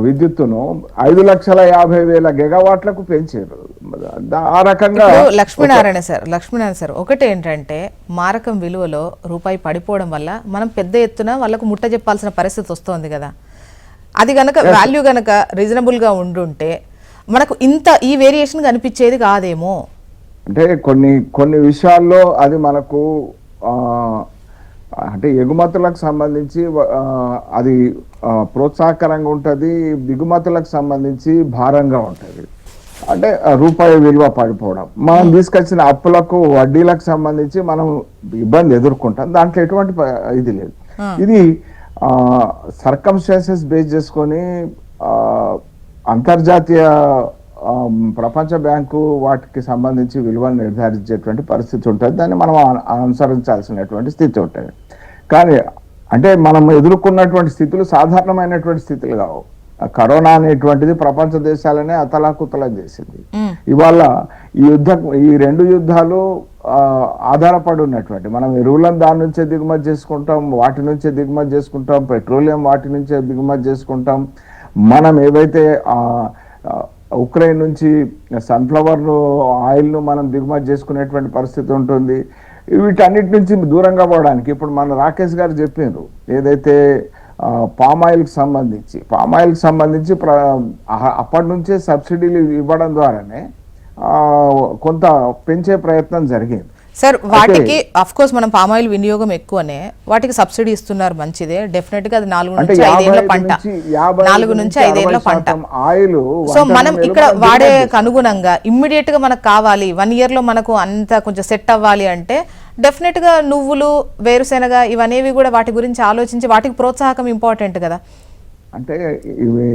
విద్యుత్తును 5,50,000 గెగావాట్లకు పెంచారు. ఆ రకంగా లక్ష్మీనారాయణ సార్ ఒకటి ఏంటంటే మారకం విలువలో రూపాయి పడిపోవడం వల్ల మనం పెద్ద ఎత్తున వాళ్ళకు ముట్ట చెప్పాల్సిన పరిస్థితి వస్తుంది కదా. అది గనక వాల్యూ గనక రీజనబుల్ గా ఉండుంటే మనకు ఇంత ఈ వేరియేషన్ కనిపించేది కాదేమో. అంటే కొన్ని విషయాల్లో అది మనకు అంటే ఎగుమతులకు సంబంధించి అది ప్రోత్సాహకరంగా ఉంటుంది, దిగుమతులకు సంబంధించి భారంగా ఉంటుంది. అంటే రూపాయి విలువ పడిపోవడం, మనం తీసుకొచ్చిన అప్పులకు వడ్డీలకు సంబంధించి మనం ఇబ్బంది ఎదుర్కొంటాం. దాంట్లో ఎటువంటి ఇది లేదు. ఇది సర్కమ్స్టాన్సెస్ బేస్ చేసుకొని అంతర్జాతీయ ప్రపంచ బ్యాంకు వాటికి సంబంధించి విలువను నిర్ధారించేటువంటి పరిస్థితి ఉంటుంది. దాన్ని మనం అనుసరించాల్సినటువంటి స్థితి ఉంటుంది. కానీ అంటే మనం ఎదుర్కొన్నటువంటి స్థితులు సాధారణమైనటువంటి స్థితులు కావు. కరోనా అనేటువంటిది ప్రపంచ దేశాలనే అతలాకుతలం చేసింది. ఇవాళ ఈ 2 యుద్ధాలు ఆధారపడి ఉన్నటువంటి, మనం ఎరువులను దాని నుంచే దిగుమతి చేసుకుంటాం, వాటి నుంచే దిగుమతి చేసుకుంటాం, పెట్రోలియం వాటి నుంచే దిగుమతి చేసుకుంటాం. మనం ఏవైతే ఉక్రెయిన్ నుంచి సన్ఫ్లవర్ ఆయిల్ను మనం దిగుమతి చేసుకునేటువంటి పరిస్థితి ఉంటుంది. వీటన్నిటి నుంచి దూరంగా పోవడానికి ఇప్పుడు మన రాకేష్ గారు చెప్పారు ఏదైతే పామ్ ఆయిల్కి సంబంధించి అప్పటి నుంచే సబ్సిడీలు ఇవ్వడం ద్వారానే కొంత పెంచే ప్రయత్నం జరిగింది. సార్ వాటికి అఫ్ కోర్స్ మనం పామాయిల్ వినియోగం ఎక్కువనే, వాటికి సబ్సిడీ ఇస్తున్నారు, మంచిదే. డెఫినెట్ గా అది 4 నుంచి 5 ఏళ్ల పంట, 4 నుంచి 5 ఏళ్ల పంట. సో మనం ఇక్కడ వాడే అనుగుణంగా ఇమ్మీడియట్ గా మనకు కావాలి, 1 year లో మనకు అంత కొంచెం సెట్ అవ్వాలి అంటే డెఫినెట్ గా నువ్వులు, వేరుశెనగ ఇవనేవి కూడా వాటి గురించి ఆలోచించి వాటికి ప్రోత్సాహకం ఇంపార్టెంట్ కదా. అంటే ఇవి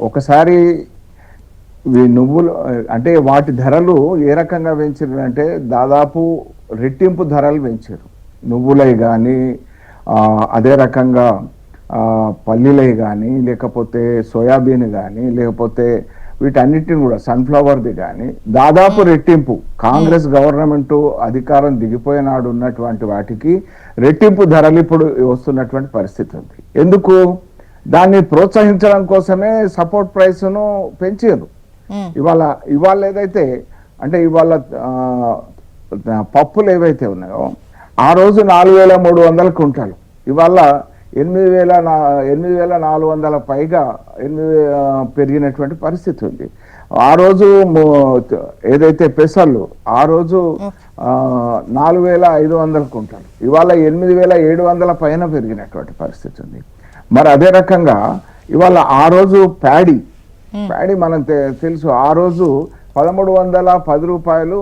ఒకసారి నువ్వులు అంటే వాటి ధరలు ఏ రకంగా పెంచారు అంటే దాదాపు రెట్టింపు ధరలు పెంచారు. నువ్వులై కానీ, అదే రకంగా పల్లీలై కానీ, లేకపోతే సోయాబీన్ కానీ, లేకపోతే వీటన్నిటిని కూడా సన్ఫ్లవర్ది కానీ దాదాపు రెట్టింపు. కాంగ్రెస్ గవర్నమెంట్ అధికారం దిగిపోయినాడు ఉన్నటువంటి వాటికి రెట్టింపు ధరలు ఇప్పుడు వస్తున్నటువంటి పరిస్థితి ఉంది. ఎందుకు? దాన్ని ప్రోత్సహించడం కోసమే సపోర్ట్ ప్రైస్ను పెంచారు. ఇవాళ ఏదైతే అంటే ఇవాళ పప్పులు ఏవైతే ఉన్నాయో ఆ రోజు 4,300 క్వింటాలు, ఇవాళ 8,400 పైగా పెరిగినటువంటి పరిస్థితి ఉంది. ఆ రోజు ఏదైతే పెసర్లు ఆ రోజు 4,500 క్వింటాలు, ఇవాళ 8,700 పైన పెరిగినటువంటి పరిస్థితి ఉంది. మరి అదే రకంగా ఇవాళ ఆ రోజు ప్యాడీ మనకు తెలుసు, ఆ రోజు 1,310 రూపాయలు,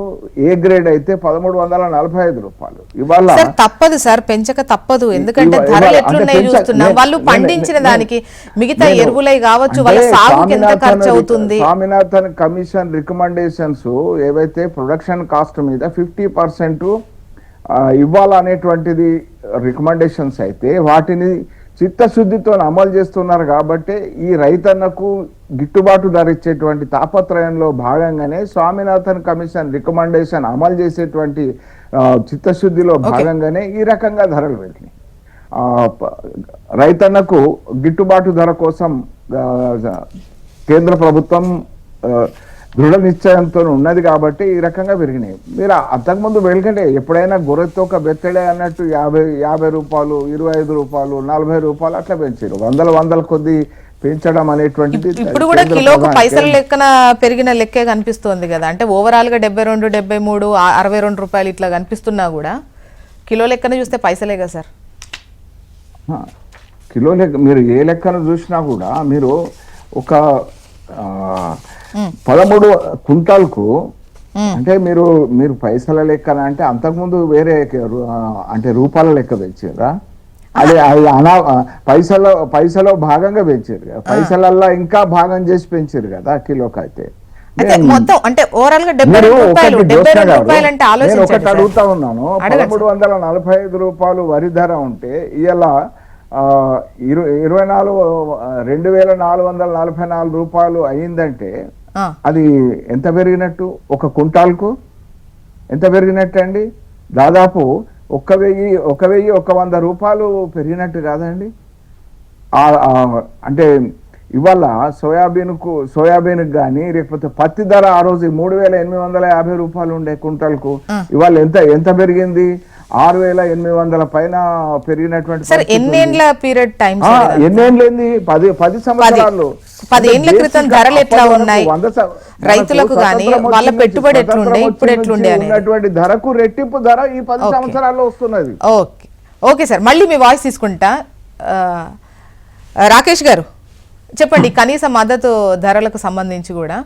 ఏ గ్రేడ్ అయితే 1,345 రూపాయలు. ఇవాళ తప్పదు సార్, పెంచక తప్పదు. ఎందుకంటే ధరలు ఎట్లున్నాయి చూస్తున్నాం. వాళ్ళు పండించిన దానికి మిగతా ఎరువులై కావచ్చు, వాళ్ళ సాగుకి ఎంత ఖర్చు అవుతుంది. స్వామినాథన్ కమిషన్ రికమెండేషన్స్ ఏవైతే ప్రొడక్షన్ కాస్ట్ మీద 50% ఇవ్వాలనేటువంటిది రికమెండేషన్స్ అయితే వాటిని చిత్తశుద్ధితో అమలు చేస్తున్నారు. కాబట్టి ఈ రైతన్నకు గిట్టుబాటు ధర ఇచ్చేటువంటి తాపత్రయంలో భాగంగానే స్వామినాథన్ కమిషన్ రికమెండేషన్ అమలు చేసేటువంటి చిత్తశుద్ధిలో భాగంగానే ఈ రకంగా ధరలు పెరిగినాయి. రైతన్నకు గిట్టుబాటు ధర కోసం కేంద్ర ప్రభుత్వం దృఢ నిశ్చయంతో ఉన్నది కాబట్టి ఈ రకంగా పెరిగినాయి. మీరు అంతకుముందు వెళ్ళకంటే ఎప్పుడైనా గొర్రెతో ఒక బెత్తడే అన్నట్టు 50 రూపాయలు, 25 రూపాయలు, 40 రూపాయలు అట్లా పెంచారు. వందల కొద్ది పెంచడం అనేటువంటిది ఇప్పుడు కూడా కిలోకు పైసల లెక్కన పెరిగిన లెక్కే కనిపిస్తోంది కదా. అంటే ఓవరాల్ గా 72, 73, 62 రూపాయలు ఇట్లా కనిపిస్తున్నా కూడా కిలో లెక్కన చూస్తే పైసలే కదా సార్. కిలో లెక్క మీరు ఏ లెక్కను చూసినా కూడా మీరు ఒక 13 క్వింటాల్కు అంటే మీరు పైసల లెక్కన అంటే అంతకుముందు వేరే అంటే రూపాల లెక్క పెంచారా? అది పైసలో భాగంగా పెంచారు కదా, పైసలల్లో ఇంకా భాగం చేసి పెంచారు కదా కిలోకి. అయితే మొత్తం అంటే ఓవరాల్ గా 72 రూపాయలు అంటే నేను ఒకటి అడుగుతా ఉన్నాను, 1345 రూపాయలు వరి ధర ఉంటే ఇవాళ 24,444 రూపాయలు అయిందంటే అది ఎంత పెరిగినట్టు? ఒక కుంటాల్కు ఎంత పెరిగినట్టు అండి? దాదాపు 1,100 రూపాయలు పెరిగినట్టు కాదండి. అంటే ఇవాళ సోయాబీన్ కానీ లేకపోతే పత్తి ధర ఆ రోజు 3,850 రూపాయలు ఉండే కుంటల్కు, ఇవాళ ఎంత పెరిగింది? 6,800 పైన పెరిగినటువంటి. ఎన్నేండ్ల పీరియడ్ టైం? ఎన్నేండ్లేంది? 10 సంవత్సరాలు. 10 ఏళ్ల క్రితం ధరలు ఎట్లా ఉన్నాయి, రైతులకు గానీ వాళ్ళ పెట్టుబడి ఎట్లుండే, ఇప్పుడు ఎట్లుండే ఉన్నటువంటి ధరకు రెట్టింపు ధర ఈ 10 సంవత్సరాల్లో వస్తున్నది. ఓకే సార్, మళ్ళీ మీ వాయిస్ తీసుకుంటా. రాకేష్ గారు చెప్పండి, కనీస మద్దతు ధరలకు సంబంధించి కూడా.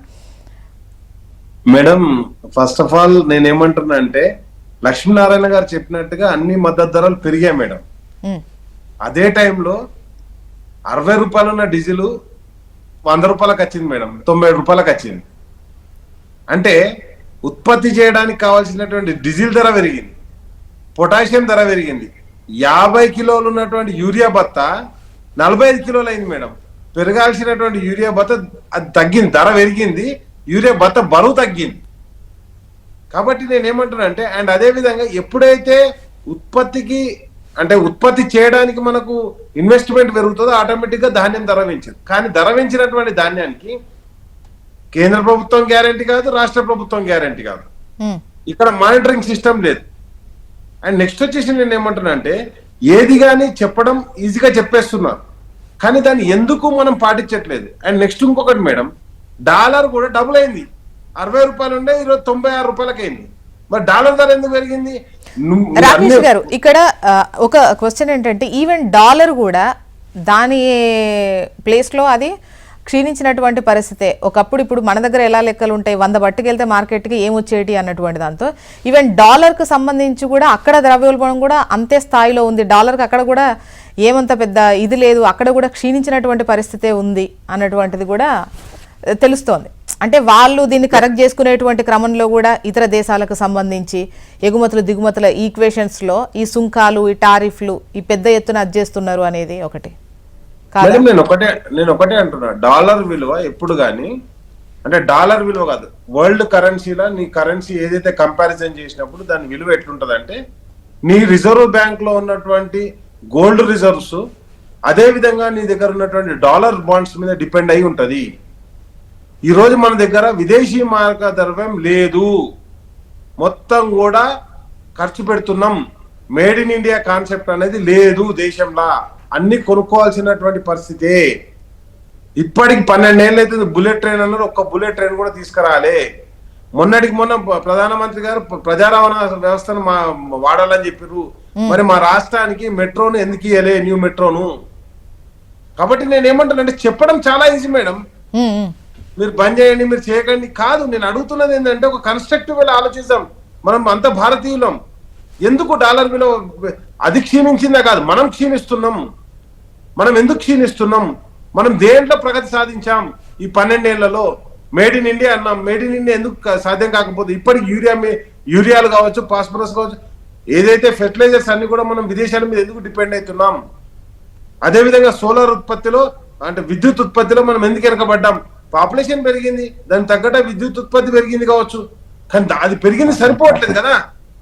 మేడం, ఫస్ట్ ఆఫ్ ఆల్ నేనేమంటున్నా అంటే లక్ష్మీనారాయణ గారు చెప్పినట్టుగా అన్ని మద్దతు ధరలు పెరిగాయి మేడం. అదే టైంలో 60 రూపాయలు ఉన్న డీజిల్ 100 రూపాయలకు వచ్చింది మేడం, 90 రూపాయలకు వచ్చింది. అంటే ఉత్పత్తి చేయడానికి కావాల్సినటువంటి డీజిల్ ధర పెరిగింది, పొటాషియం ధర పెరిగింది. 50 కిలోలు ఉన్నటువంటి యూరియా బత్త 45 కిలోలు అయింది మేడం. పెరగాల్సినటువంటి యూరియా బత్త అది తగ్గింది, ధర పెరిగింది, యూరియా బత్త బరువు తగ్గింది. కాబట్టి నేనేమంటున్నా అంటే, అండ్ అదే విధంగా ఎప్పుడైతే ఉత్పత్తి చేయడానికి మనకు ఇన్వెస్ట్మెంట్ పెరుగుతుందో ఆటోమేటిక్ గా ధాన్యం ధర పెంచింది. కానీ ధర పెంచినటువంటి ధాన్యానికి కేంద్ర ప్రభుత్వం గ్యారంటీ కాదు, రాష్ట్ర ప్రభుత్వం గ్యారంటీ కాదు, ఇక్కడ మానిటరింగ్ సిస్టమ్ లేదు. అండ్ నెక్స్ట్ వచ్చేసి నేను ఏమంటున్నా అంటే, ఏది కానీ చెప్పడం ఈజీగా చెప్పేస్తున్నారు, కానీ దాన్ని ఎందుకు మనం పాటించట్లేదు. అండ్ నెక్స్ట్ ఇంకొకటి మేడం, డాలర్ కూడా డబుల్ అయింది. 60 రూపాయలు ఉండే ఈరోజు 96 రూపాయలకి అయింది. మరి డాలర్ ధర ఎందుకు పెరిగింది? రాకేష్ గారు, ఇక్కడ ఒక క్వశ్చన్ ఏంటంటే, ఈవెన్ డాలర్ కూడా దాని ప్లేస్ లో అది క్షీణించినటువంటి పరిస్థితే. ఒకప్పుడు ఇప్పుడు మన దగ్గర ఎలా లెక్కలు ఉంటాయి, 100 పట్టుకెళ్తే మార్కెట్కి ఏమొచ్చేటి అన్నటువంటి దాంతో ఈవెన్ డాలర్కు సంబంధించి కూడా అక్కడ ద్రవ్యోల్బణం కూడా అంతే స్థాయిలో ఉంది. డాలర్కి అక్కడ కూడా ఏమంత పెద్ద ఇది లేదు, అక్కడ కూడా క్షీణించినటువంటి పరిస్థితే ఉంది అన్నటువంటిది కూడా తెలుస్తోంది. అంటే వాళ్ళు దీన్ని కరెక్ట్ చేసుకునేటువంటి క్రమంలో కూడా ఇతర దేశాలకు సంబంధించి ఎగుమతులు దిగుమతుల ఈక్వేషన్స్లో ఈ సుంకాలు, ఈ టారిఫ్లు ఈ పెద్ద ఎత్తున అజ్జేస్తున్నారు అనేది ఒకటి. నేను ఒకటే అంటున్నా, డాలర్ విలువ ఎప్పుడు కానీ అంటే డాలర్ విలువ కాదు, వరల్డ్ కరెన్సీలో నీ కరెన్సీ ఏదైతే కంపారిజన్ చేసినప్పుడు దాని విలువ ఎట్లుంటది అంటే, నీ రిజర్వ్ బ్యాంక్ లో ఉన్నటువంటి గోల్డ్ రిజర్వ్స్ అదే విధంగా నీ దగ్గర ఉన్నటువంటి డాలర్ బాండ్స్ మీద డిపెండ్ అయి ఉంటది. ఈ రోజు మన దగ్గర విదేశీ మార్క ద్రవ్యం లేదు, మొత్తం కూడా ఖర్చు పెడుతున్నాం. మేడ్ ఇన్ ఇండియా కాన్సెప్ట్ అనేది లేదు దేశంలో, అన్ని కొనుక్కోవాల్సినటువంటి పరిస్థితే. ఇప్పటికి 12 ఏళ్ళు అయితే బుల్లెట్ ట్రైన్ అన్నారు, ఒక్క బుల్లెట్ ట్రైన్ కూడా తీసుకురాలే. మొన్న ప్రధానమంత్రి గారు ప్రజా రవాణా వ్యవస్థను వాడాలని చెప్పారు. మరి మా రాష్ట్రానికి మెట్రోను ఎందుకు ఇయ్యలే, న్యూ మెట్రోను? కాబట్టి నేను ఏమంటానంటే, చెప్పడం చాలా ఈజీ మేడం, మీరు బంద్ చేయండి, మీరు చేయకండి కాదు. నేను అడుగుతున్నది ఏంటంటే, ఒక కన్స్ట్రక్టివ్ ఆలోచిద్దాం. మనం అంత భారతీయులం, ఎందుకు డాలర్ విలువ అది క్షీణించిందా? కాదు, మనం క్షీణిస్తున్నాం. మనం ఎందుకు క్షీణిస్తున్నాం? మనం దేంట్లో ప్రగతి సాధించాం ఈ 12 ఏళ్లలో? మేడ్ ఇన్ ఇండియా అన్నాం, మేడ్ ఇన్ ఇండియా ఎందుకు సాధ్యం కాకపోతే ఇప్పటికి యూరియాలు కావచ్చు, ఫాస్ఫరస్ కావచ్చు, ఏదైతే ఫెర్టిలైజర్స్ అన్ని కూడా మనం విదేశాల మీద ఎందుకు డిపెండ్ అవుతున్నాం? అదేవిధంగా సోలార్ ఉత్పత్తిలో అంటే విద్యుత్ ఉత్పత్తిలో మనం ఎందుకు వెనకబడ్డాం? పాపులేషన్ పెరిగింది, దానికి తగ్గట్ట విద్యుత్ ఉత్పత్తి పెరిగింది కావచ్చు, కానీ అది పెరిగింది సరిపోవట్లేదు కదా.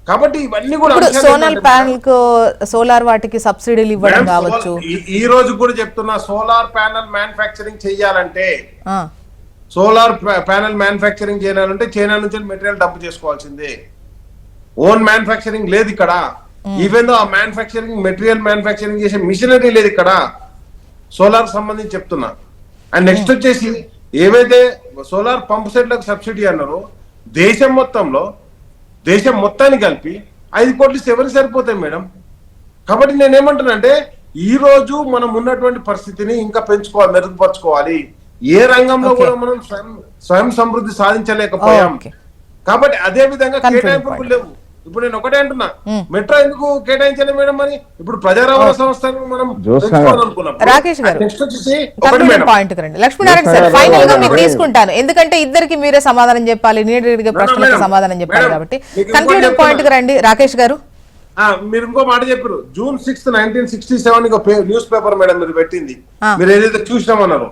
కాబట్టి ఇవన్నీ కూడా సోలార్ ప్యానెల్ కు సోలార్ వాటికి సబ్సిడీలు ఇవ్వడం కావచ్చు. ఈ రోజు కూడా చెప్తున్నా, సోలార్ ప్యానెల్ మ్యానుఫ్యాక్చరింగ్ చేయాలంటే చేయాలంటే చైనా నుంచి మెటీరియల్ డబ్బు చేసుకోవాల్సిందే. ఓన్ మ్యానుఫ్యాక్చరింగ్ లేదు ఇక్కడ. ఈవెన్ దో ఆ మెటీరియల్ మ్యానుఫ్యాక్చరింగ్ చేసే మిషనరీ లేదు ఇక్కడ. సోలార్ సంబంధించి చెప్తున్నా. అండ్ నెక్స్ట్ వచ్చేసి ఏవైతే సోలార్ పంప్ సెట్లకు సబ్సిడీ అన్నారో, దేశం మొత్తాన్ని కలిపి 5 కోట్లు ఎవరికి సరిపోతాయి మేడం? కాబట్టి నేనేమంటున్నా అంటే, ఈ రోజు మనం ఉన్నటువంటి పరిస్థితిని ఇంకా పెంచుకోవాలి, మెరుగుపరచుకోవాలి. ఏ రంగంలో కూడా మనం స్వయం సమృద్ధి సాధించలేకపోయాం. కాబట్టి అదే విధంగా Confident కేటాయింపులు point. లేవు. ఇప్పుడు నేను ఒకటే అంటున్నా, మెట్రో ఎందుకు కేటాయించాలి మేడం? మరి ఇప్పుడు ప్రజా రవాణా సంస్థను మనం జోస్నా పెంచుకోవాలనుకున్నాం. రాకేష్ గారు నెక్స్ట్ వచ్చేసి ఒకటి కంక్లూడింగ్ మేడం, పాయింట్ రండి. లక్ష్మీనారాయణ సార్, ఫైనల్ గా మీకు తీసుకుంటాను, ఎందుకంటే ఇద్దరికి మీరే సమాధానం చెప్పాలి, నీడగా ప్రశ్నలకు మేడం, సమాధానం చెప్పాలి మేడం, కాబట్టి మీకు ఇంకోటి కంక్లూడింగ్ చెప్తున్నా. పాయింట్ రండి రాకేష్ గారు. మీరు ఇంకో మాట చెప్పారు, June 6, 1967 న్యూస్ పేపర్ మేడం మీరు పెట్టింది, ఆ. మీరు ఏదైతే చూసినామన్నారు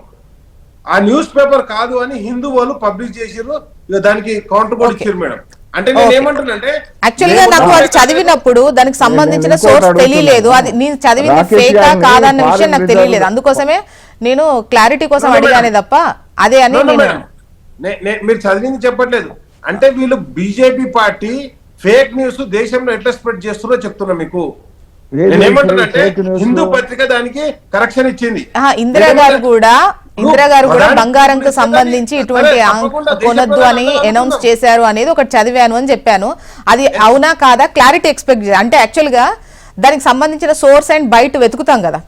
ఆ న్యూస్ పేపర్ కాదు అని హిందూ వాళ్ళు పబ్లిష్ చేసిర్రు. ఇక దానికి కౌంటర్ కూడా ఇచ్చారు మేడం. అంటే నేను ఏమంటున్నానంటే, యాక్చువల్ గా నాకు అది చదివినప్పుడు దానికి సంబంధించిన నేను సోర్స్ ఇంకోటి తెలియలేదు, అది నేను చదివింది రాకేష్ ఫేకా గారిని కాదన్న విషయం foreign నాకు తెలియలేదు, reserve- అందుకోసమే నేను క్లారిటీ కోసం No, అడిగానే madam. తప్ప అదే అని No, no, నేను madam. మీరు చదివింది చెప్పట్లేదు. అంటే వీళ్ళు బీజేపీ పార్టీ ఫేక్ న్యూస్ దేశంలో ఎట్లా స్ప్రెడ్ చేస్తున్నారో చెప్తున్నా మీకు. ఏది నేను ఏమంటున్నానంటే fake news? హిందూ పత్రిక దానికి కరెక్షన్ ఇచ్చింది. ఇందిరా గారు కూడా ప్రధాని బంగారంకు గురించి సంబంధించి సరే, ఇటువంటి తప్పకుండా దేశ కొనొద్దు అని ప్రధాని అనౌన్స్ అనుకుందాం. చేశారు అనేది ఒకటి చదివాను అని చెప్పాను. అది అవునా కాదా క్లారిటీ ఎక్స్పెక్ట్ అంటే యాక్చువల్ గా దానికి సంబంధించిన సోర్స్ అండ్ బయట వెతుకుతాం కదా,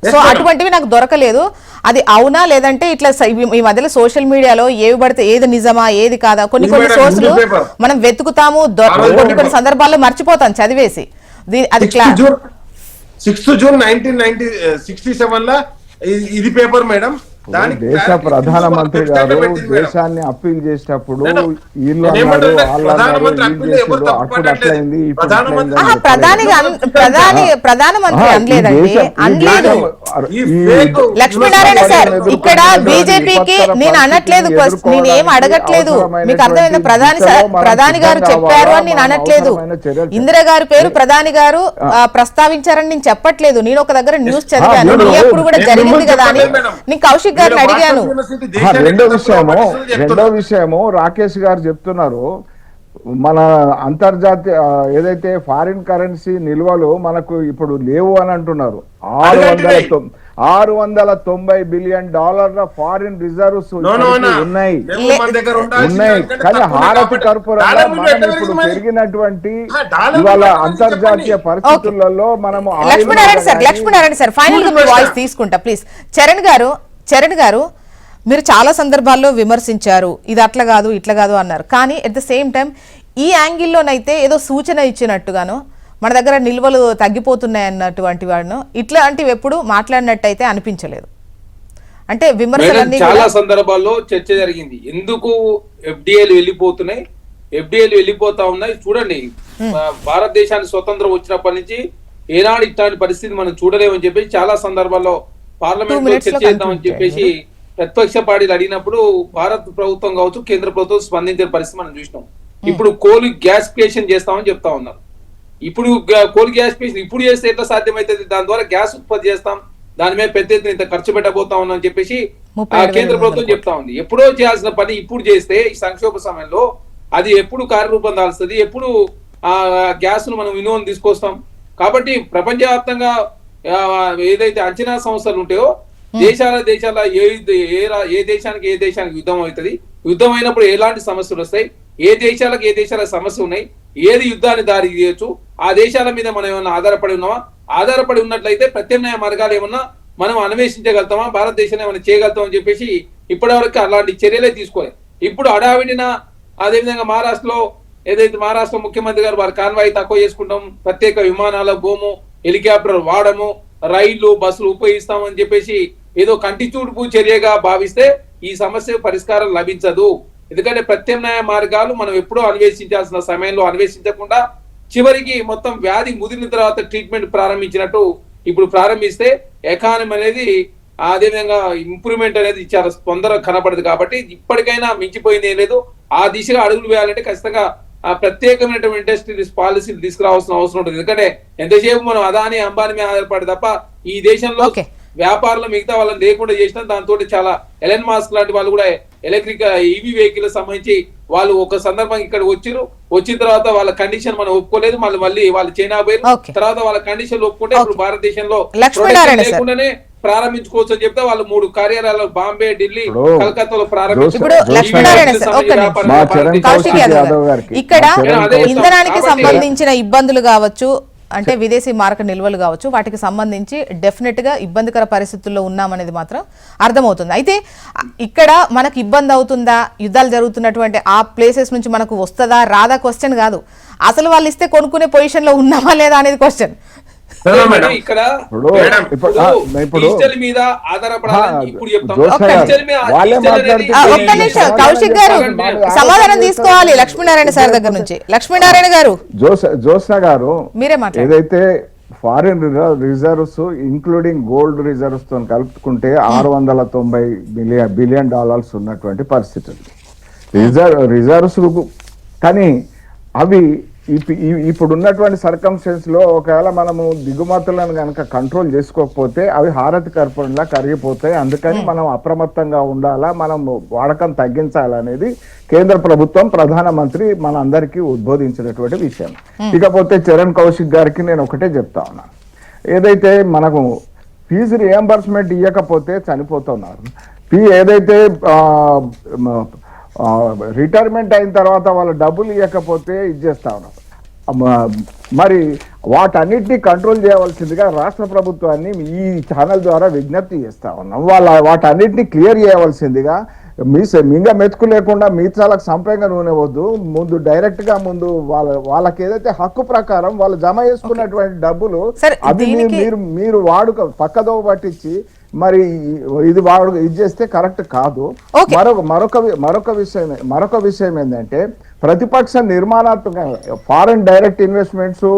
Yes, సో madam. అటువంటివి నాకు దొరకలేదు. అది అవునా లేదంటే ఇట్లా ఈ మధ్యలో సోషల్ మీడియాలో ఏవి పడితే ఏది నిజమా ఏది కాదా కొన్ని ఇది కొన్ని madam, సోర్సులు హిందూ paper. మనం వెతుకుతాము, కొన్ని సందర్భాల్లో మర్చిపోతాం చదివేసి. అది 6th June 1967 లా ఇది పేపర్ మేడం. దానికి దేశ ప్రధానమంత్రి గారు దేశాన్ని అప్పీల్ చేసేటప్పుడు వీళ్ళు అన్నారు, వాళ్ళు అన్నారు, వీళ్ళు చేసారు, అప్పుడు అట్లయింది, ఇప్పుడు అట్లయింది అని ప్రధానమంత్రి అనలేదండి, అనలేదు. లక్ష్మీనారాయణ సార్, ఇక్కడ బీజేపీకి నేను అనట్లేదు, నేను ఏం అడగట్లేదు, మీకు అర్థమైంది. ప్రధాని గారు చెప్పారు అని నేను అనట్లేదు, ఇందిరా గారి పేరు ప్రధాని గారు ప్రస్తావించారని నేను చెప్పట్లేదు. నేను ఒక దగ్గర న్యూస్ చదివాను, నీ అప్పుడు కూడా జరిగింది కదా అని నేను కౌశిక్ గారిని అడిగాను. రెండో విషయము రాకేష్ గారు చెప్తున్నారు, మన అంతర్జాతీయ ఏదైతే ఫారిన్ కరెన్సీ నిల్వలు మనకు ఇప్పుడు లేవు అని అంటున్నారు. 690 బిలియన్ డాలర్ల ఫారిన్ రిజర్వ్స్ ఉన్నాయి, కానీ హారతి కర్పూరంగా మనం ఇప్పుడు పెరిగినటువంటి ఇవాళ అంతర్జాతీయ పరిస్థితులలో మనము లక్ష్మీనారాయణ సార్ ఫైనల్ గా మీ వాయిస్ తీసుకుంటా ప్లీజ్. చరణ్ గారు మీరు చాలా సందర్భాల్లో విమర్శించారు, ఇది అట్లా కాదు ఇట్లా కాదు అన్నారు, కానీ అట్ ద సేమ్ టైం ఈ యాంగిల్లోనైతే ఏదో సూచన ఇచ్చినట్టుగాను మన దగ్గర నిల్వలు తగ్గిపోతున్నాయి అన్నటువంటి వాడును ఇట్లాంటివి ఎప్పుడు మాట్లాడినట్టయితే అనిపించలేదు. అంటే విమర్శలన్నీ చాలా సందర్భాల్లో చర్చ జరిగింది, ఎందుకు ఎఫ్డిఐలు వెళ్ళిపోతున్నాయి, ఎఫ్డిఐలు వెళ్ళిపోతా ఉన్నాయి. చూడండి, భారతదేశానికి స్వతంత్రం వచ్చినప్పటి నుంచి ఏనాడు ఇట్లాంటి పరిస్థితి మనం చూడలేమని చెప్పేసి చాలా సందర్భాల్లో పార్లమెంట్ లో చర్చ చేద్దామని చెప్పేసి ప్రతిపక్ష పార్టీలు అడిగినప్పుడు భారత ప్రభుత్వం కావచ్చు కేంద్ర ప్రభుత్వం స్పందించిన పరిస్థితి మనం చూసినాం. ఇప్పుడు కోల్ గ్యాసిఫికేషన్ చేస్తామని చెప్తా ఉన్నారు. ఇప్పుడు కోల్ గ్యాసిఫికేషన్ ఇప్పుడు చేస్తే ఎట్లా సాధ్యమవుతుంది, దాని ద్వారా గ్యాస్ ఉత్పత్తి చేస్తాం, దాని మీద పెద్ద ఎత్తున ఇంత ఖర్చు పెట్టబోతా ఉన్నాం చెప్పేసి కేంద్ర ప్రభుత్వం చెప్తా ఉంది. ఎప్పుడో చేయాల్సిన పని ఇప్పుడు చేస్తే ఈ సంక్షోభ సమయంలో అది ఎప్పుడు కార్యరూపం దాల్స్తుంది, ఎప్పుడు ఆ గ్యాస్ ను మనం వినియోగం తీసుకొస్తాం. కాబట్టి ప్రపంచవ్యాప్తంగా ఏదైతే అంచనా సంస్థలు ఉంటాయో దేశాల ఏ దేశానికి యుద్ధం అవుతుంది, యుద్ధం అయినప్పుడు ఎలాంటి సమస్యలు వస్తాయి, ఏ దేశాల సమస్య ఉన్నాయి, ఏది యుద్ధాన్ని దారి తీయచ్చు, ఆ దేశాల మీద మనం ఏమన్నా ఆధారపడి ఉన్నామా, ఆధారపడి ఉన్నట్లయితే ప్రత్యామ్నాయ మార్గాలు ఏమన్నా మనం అన్వేషించగలుగుతామా, భారతదేశాన్ని ఏమైనా చేయగలుగుతామని చెప్పేసి ఇప్పటివరకు అలాంటి చర్యలే తీసుకోలేదు. ఇప్పుడు హడావిడిన అదేవిధంగా మహారాష్ట్రలో ఏదైతే మహారాష్ట్ర ముఖ్యమంత్రి గారు వారి కాన్వాయి తక్కువ చేసుకుంటాం, ప్రత్యేక విమానాల భూము, హెలికాప్టర్ వాడము, రైళ్లు బస్సులు ఉపయోగిస్తామని చెప్పేసి ఏదో కంటి చూడుపు చర్యగా భావిస్తే ఈ సమస్య పరిష్కారం లభించదు. ఎందుకంటే ప్రత్యామ్నాయ మార్గాలు మనం ఎప్పుడూ అన్వేషించాల్సిన సమయంలో అన్వేషించకుండా చివరికి మొత్తం వ్యాధి ముదిరిన తర్వాత ట్రీట్మెంట్ ప్రారంభించినట్టు ఇప్పుడు ప్రారంభిస్తే ఎకానమీ అనేది అదేవిధంగా ఇంప్రూవ్మెంట్ అనేది చాలా తొందరగా కనబడదు. కాబట్టి ఇప్పటికైనా మించిపోయింది ఏం లేదు. ఆ దిశగా అడుగులు వేయాలంటే ఖచ్చితంగా ప్రత్యేకమైనటువంటి ఇండస్ట్రీస్ పాలసీలు తీసుకురావాల్సిన అవసరం ఉంటుంది. ఎందుకంటే ఎంతసేపు మనం అదాని అంబానీ మీద ఆధారపడి తప్ప ఈ దేశంలో వ్యాపారంలో మిగతా వాళ్ళని లేకుండా చేసినా దాంతో చాలా ఎలన్ మాస్క్ లాంటి వాళ్ళు కూడా ఎలక్ట్రిక్ ఈవీ వెహికల్ సంబంధించి వాళ్ళు ఒక సందర్భం ఇక్కడ వచ్చిన తర్వాత వాళ్ళ కండిషన్ మనం ఒప్పుకోలేదు, మళ్ళీ వాళ్ళు చైనా పోయి తర్వాత వాళ్ళ కండిషన్ ఒప్పుకుంటే ఇప్పుడు భారతదేశంలో లేకుండానే ప్రారంభించుకోవచ్చు అని చెప్తే వాళ్ళు 3 కార్యాలయాలు బాంబే, ఢిల్లీ, కలకత్తాలో ఇక్కడ ఇంధనానికి సంబంధించిన ఇబ్బందులు కావచ్చు, అంటే విదేశీ మారక నిల్వలు కావచ్చు వాటికి సంబంధించి డెఫినెట్గా ఇబ్బందికర పరిస్థితుల్లో ఉన్నామనేది మాత్రం అర్థమవుతుంది. అయితే ఇక్కడ మనకు ఇబ్బంది అవుతుందా, యుద్ధాలు జరుగుతున్నటువంటి ఆ ప్లేసెస్ నుంచి మనకు వస్తుందా రాదా క్వశ్చన్ కాదు, అసలు వాళ్ళు ఇస్తే కొనుక్కునే పొజిషన్లో ఉన్నామా లేదా అనేది క్వశ్చన్. ఇక్కడ ఇప్పుడు మీద ఆధారపడాలని ఇప్పుడు చెప్తాం. ఒక్క నిమిషం కౌశిక్ గారు సమాధానం తీసుకోవాలి లక్ష్మీనారాయణ సార్ దగ్గర నుంచి. లక్ష్మీనారాయణ గారు, జోస్నా గారు, మీరే మాట్లాడారు. ఏదైతే foreign reserves including gold reserves తో కలుపుకుంటే $690 బిలియన్ ఉన్నటువంటి పరిస్థితి రిజర్వ్స్. కానీ అవి ఇప్పుడున్నటువంటి సర్కమ్స్టెన్స్ లో ఒకవేళ మనము దిగుమతులను కనుక కంట్రోల్ చేసుకోకపోతే అవి హారతి కర్పూరంలా కరిగిపోతాయి. అందుకని మనం అప్రమత్తంగా ఉండాలా, మనం వాడకం తగ్గించాలనేది కేంద్ర ప్రభుత్వం, ప్రధానమంత్రి మనందరికీ ఉద్బోధించినటువంటి విషయం. ఇకపోతే చరణ్ కౌశిక్ గారికి నేను ఒకటే చెప్తా ఉన్నాను, ఏదైతే మనకు ఫీజు రియంబర్స్మెంట్ ఇవ్వకపోతే చనిపోతున్నారు, ఏదైతే రిటైర్మెంట్ అయిన తర్వాత వాళ్ళ డబ్బులు ఇవ్వకపోతే ఇచ్చేస్తా ఉన్నారు. మరి వాటన్నిటినీ కంట్రోల్ చేయవలసిందిగా రాష్ట్ర ప్రభుత్వాన్ని ఈ ఛానల్ ద్వారా విజ్ఞప్తి చేస్తా ఉన్నాం. వాటన్నిటిని క్లియర్ చేయవలసిందిగా, మింగ మెతుకు లేకుండా మీసాలకు సంపంగా నూనె వద్దు, ముందు డైరెక్ట్ గా ముందు వాళ్ళకి ఏదైతే హక్కు ప్రకారం వాళ్ళు జమ చేసుకున్నటువంటి డబ్బులు అది మీరు వాడుక పక్కదో పట్టించి మరి ఇది చేస్తే కరెక్ట్ కాదు. మరొక విషయం ఏంటంటే ప్రతిపక్ష నిర్మాణాత్మక ఫారెన్ డైరెక్ట్ ఇన్వెస్ట్మెంట్స్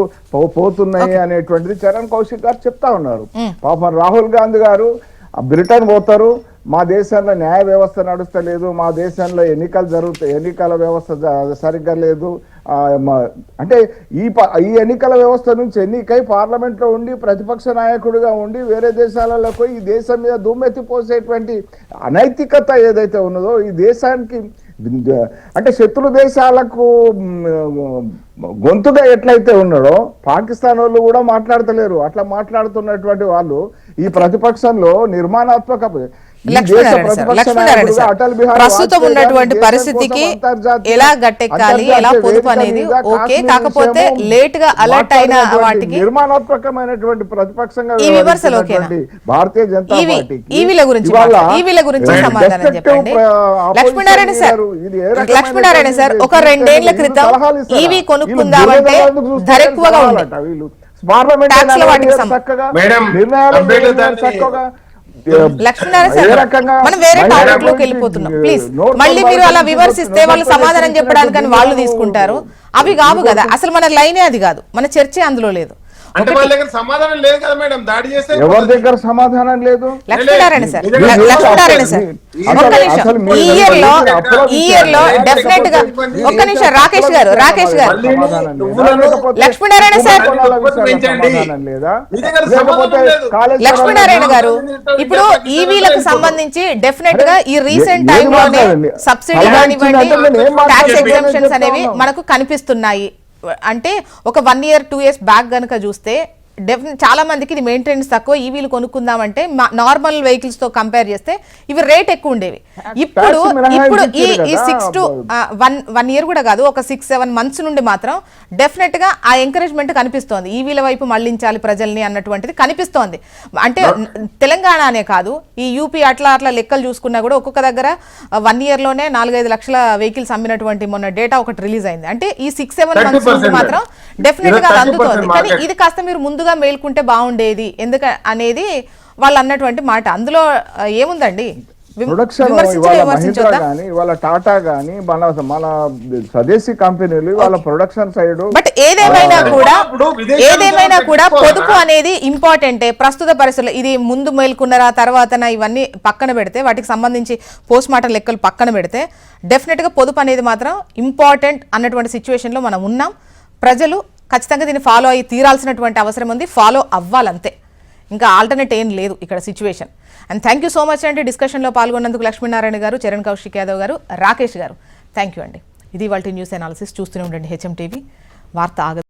పోతున్నాయి అనేటువంటిది చరణ్ కౌశిక్ గారు చెప్తా ఉన్నారు. పాపం రాహుల్ గాంధీ గారు బ్రిటన్ పోతారు, మా దేశంలో న్యాయ వ్యవస్థ నడుస్తలేదు, మా దేశంలో ఎన్నికల వ్యవస్థ సరిగ్గా లేదు అంటే ఈ ఎన్నికల వ్యవస్థ నుంచి ఎన్నికై పార్లమెంట్ లో ఉండి ప్రతిపక్ష నాయకుడిగా ఉండి వేరే దేశాలలో పోయి ఈ దేశం మీద దుమ్మెత్తిపోసేటువంటి అనైతికత ఏదైతే ఉన్నదో ఈ దేశానికి అంటే శత్రు దేశాలకు గొంతుగా ఎట్లయితే ఉన్నాడో పాకిస్తాన్ వాళ్ళు కూడా మాట్లాడతలేరు. అట్లా మాట్లాడుతున్నటువంటి వాళ్ళు ఈ ప్రతిపక్షంలో నిర్మాణాత్మక ప్రస్తుతం ఉన్నటువంటి పరిస్థితికి ఎలా గట్టెక్కాలి, ఎలా పొదుపు అనేది ఓకే, కాకపోతే లేట్ గా అలర్ట్ అయిన వాటికి నిర్మాణాత్మకమైనటువంటి ప్రతిపక్షంగా ఈ విమర్శలు ఓకేనా? భారతీయ జనతా పార్టీ ఈవీల గురించి సమాధానం చెప్పండి లక్ష్మీనారాయణ సార్. లక్ష్మీనారాయణ సార్, ఒక 2 ఏళ్ల క్రితం ఈవీ కొనుక్కుందామంటే ధర ఎక్కువగా ఉంది, మనం వేరే టాపిక్ లోకి వెళ్ళిపోతున్నాం. ప్లీజ్ మళ్ళీ మీరు అలా విమర్శిస్తే వాళ్ళు సమాధానం చెప్పడానికని వాళ్ళు తీసుకుంటారు. అవి కావు కదా, అసలు మన లైనే అది కాదు, మన చర్చే అందులో లేదు. అంటే వాళ్ళ దగ్గర సమాధానం లేదు కదా మేడం, దాడి చేస్తే ఎవరి దగ్గర సమాధానం లేదు. లక్ష్మీనారాయణ సార్ ఒక్క నిమిషం, ఈ ఇయర్ లో డెఫినెట్ గా ఒక్క నిమిషం రాకేష్ గారు లక్ష్మీనారాయణ సార్ లక్ష్మీనారాయణ గారు ఇప్పుడు ఈవీలకు సంబంధించి డెఫినెట్ గా ఈ రీసెంట్ టైమ్ లోనే సబ్సిడీ కానివ్వండి ట్యాక్స్ ఎగ్జంప్షన్స్ అనేవి మనకు కనిపిస్తున్నాయి. అంటే ఒక 1 year 2 years బ్యాక్ గనుక చూస్తే చాలా మందికి ఇది మెయింటెనెన్స్ తక్కువ, ఈవీలు కొనుక్కుందామంటే నార్మల్ వెహికల్స్ తో కంపేర్ చేస్తే ఇవి రేట్ ఎక్కువ ఉండేవి. ఇప్పుడు ఈ 6 to 1 year కూడా కాదు, ఒక 6-7 months నుండి మాత్రం డెఫినెట్ గా ఆ ఎంకరేజ్మెంట్ కనిపిస్తోంది, ఈవీల వైపు మళ్లించాలి ప్రజల్ని అన్నటువంటిది కనిపిస్తోంది. అంటే తెలంగాణనే కాదు, ఈ యూపీ అట్లా లెక్కలు చూసుకున్నా కూడా ఒక్కొక్క దగ్గర 1 year లోనే 4-5 లక్షల వెహికల్స్ అమ్మినటువంటి మొన్న డేటా ఒకటి రిలీజ్ అయింది. అంటే ఈ 6-7 months నుండి మాత్రం డెఫినెట్ గా అందుతోంది. కానీ ఇది కాస్త మీరు ముందుగా మేల్కుంటే బాగుండేది ఎందుకు అనేది వాళ్ళు అన్నటువంటి మాట. అందులో ఏముందండి, వాళ్ళ టాటా గానీ మన స్వదేశీ కంపెనీలు వాళ్ళ ప్రొడక్షన్ సైడ్. బట్ ఏదేమైనా కూడా పొదుపు అనేది ఇంపార్టెంటే ప్రస్తుత పరిస్థితుల్లో. ఇది ముందు మేల్కున్నారా తర్వాత ఇవన్నీ పక్కన పెడితే, వాటికి సంబంధించి పోస్ట్ మార్టం లెక్కలు పక్కన పెడితే డెఫినెట్ గా పొదుపు అనేది మాత్రం ఇంపార్టెంట్ అన్నటువంటి సిచ్యువేషన్ లో మనం ఉన్నాం. ప్రజలు ఖచ్చితంగా దీన్ని ఫాలో అయ్యి తీరాల్సినటువంటి అవసరం ఉంది, ఫాలో అవ్వాలంతే, ఇంకా ఆల్టర్నేట్ ఏం లేదు ఇక్కడ situation. And thank you so much అండి డిస్కషన్లో పాల్గొన్నందుకు లక్ష్మీనారాయణ గారు, చరణ్ కౌశిక్ యాదవ్ గారు, రాకేష్ గారు, థ్యాంక్ యూ అండి. ఇది వాళ్ళ న్యూస్ అనాలిసిస్. చూస్తూనే ఉండండి హెచ్ఎం టీవీ, వార్త ఆగదు.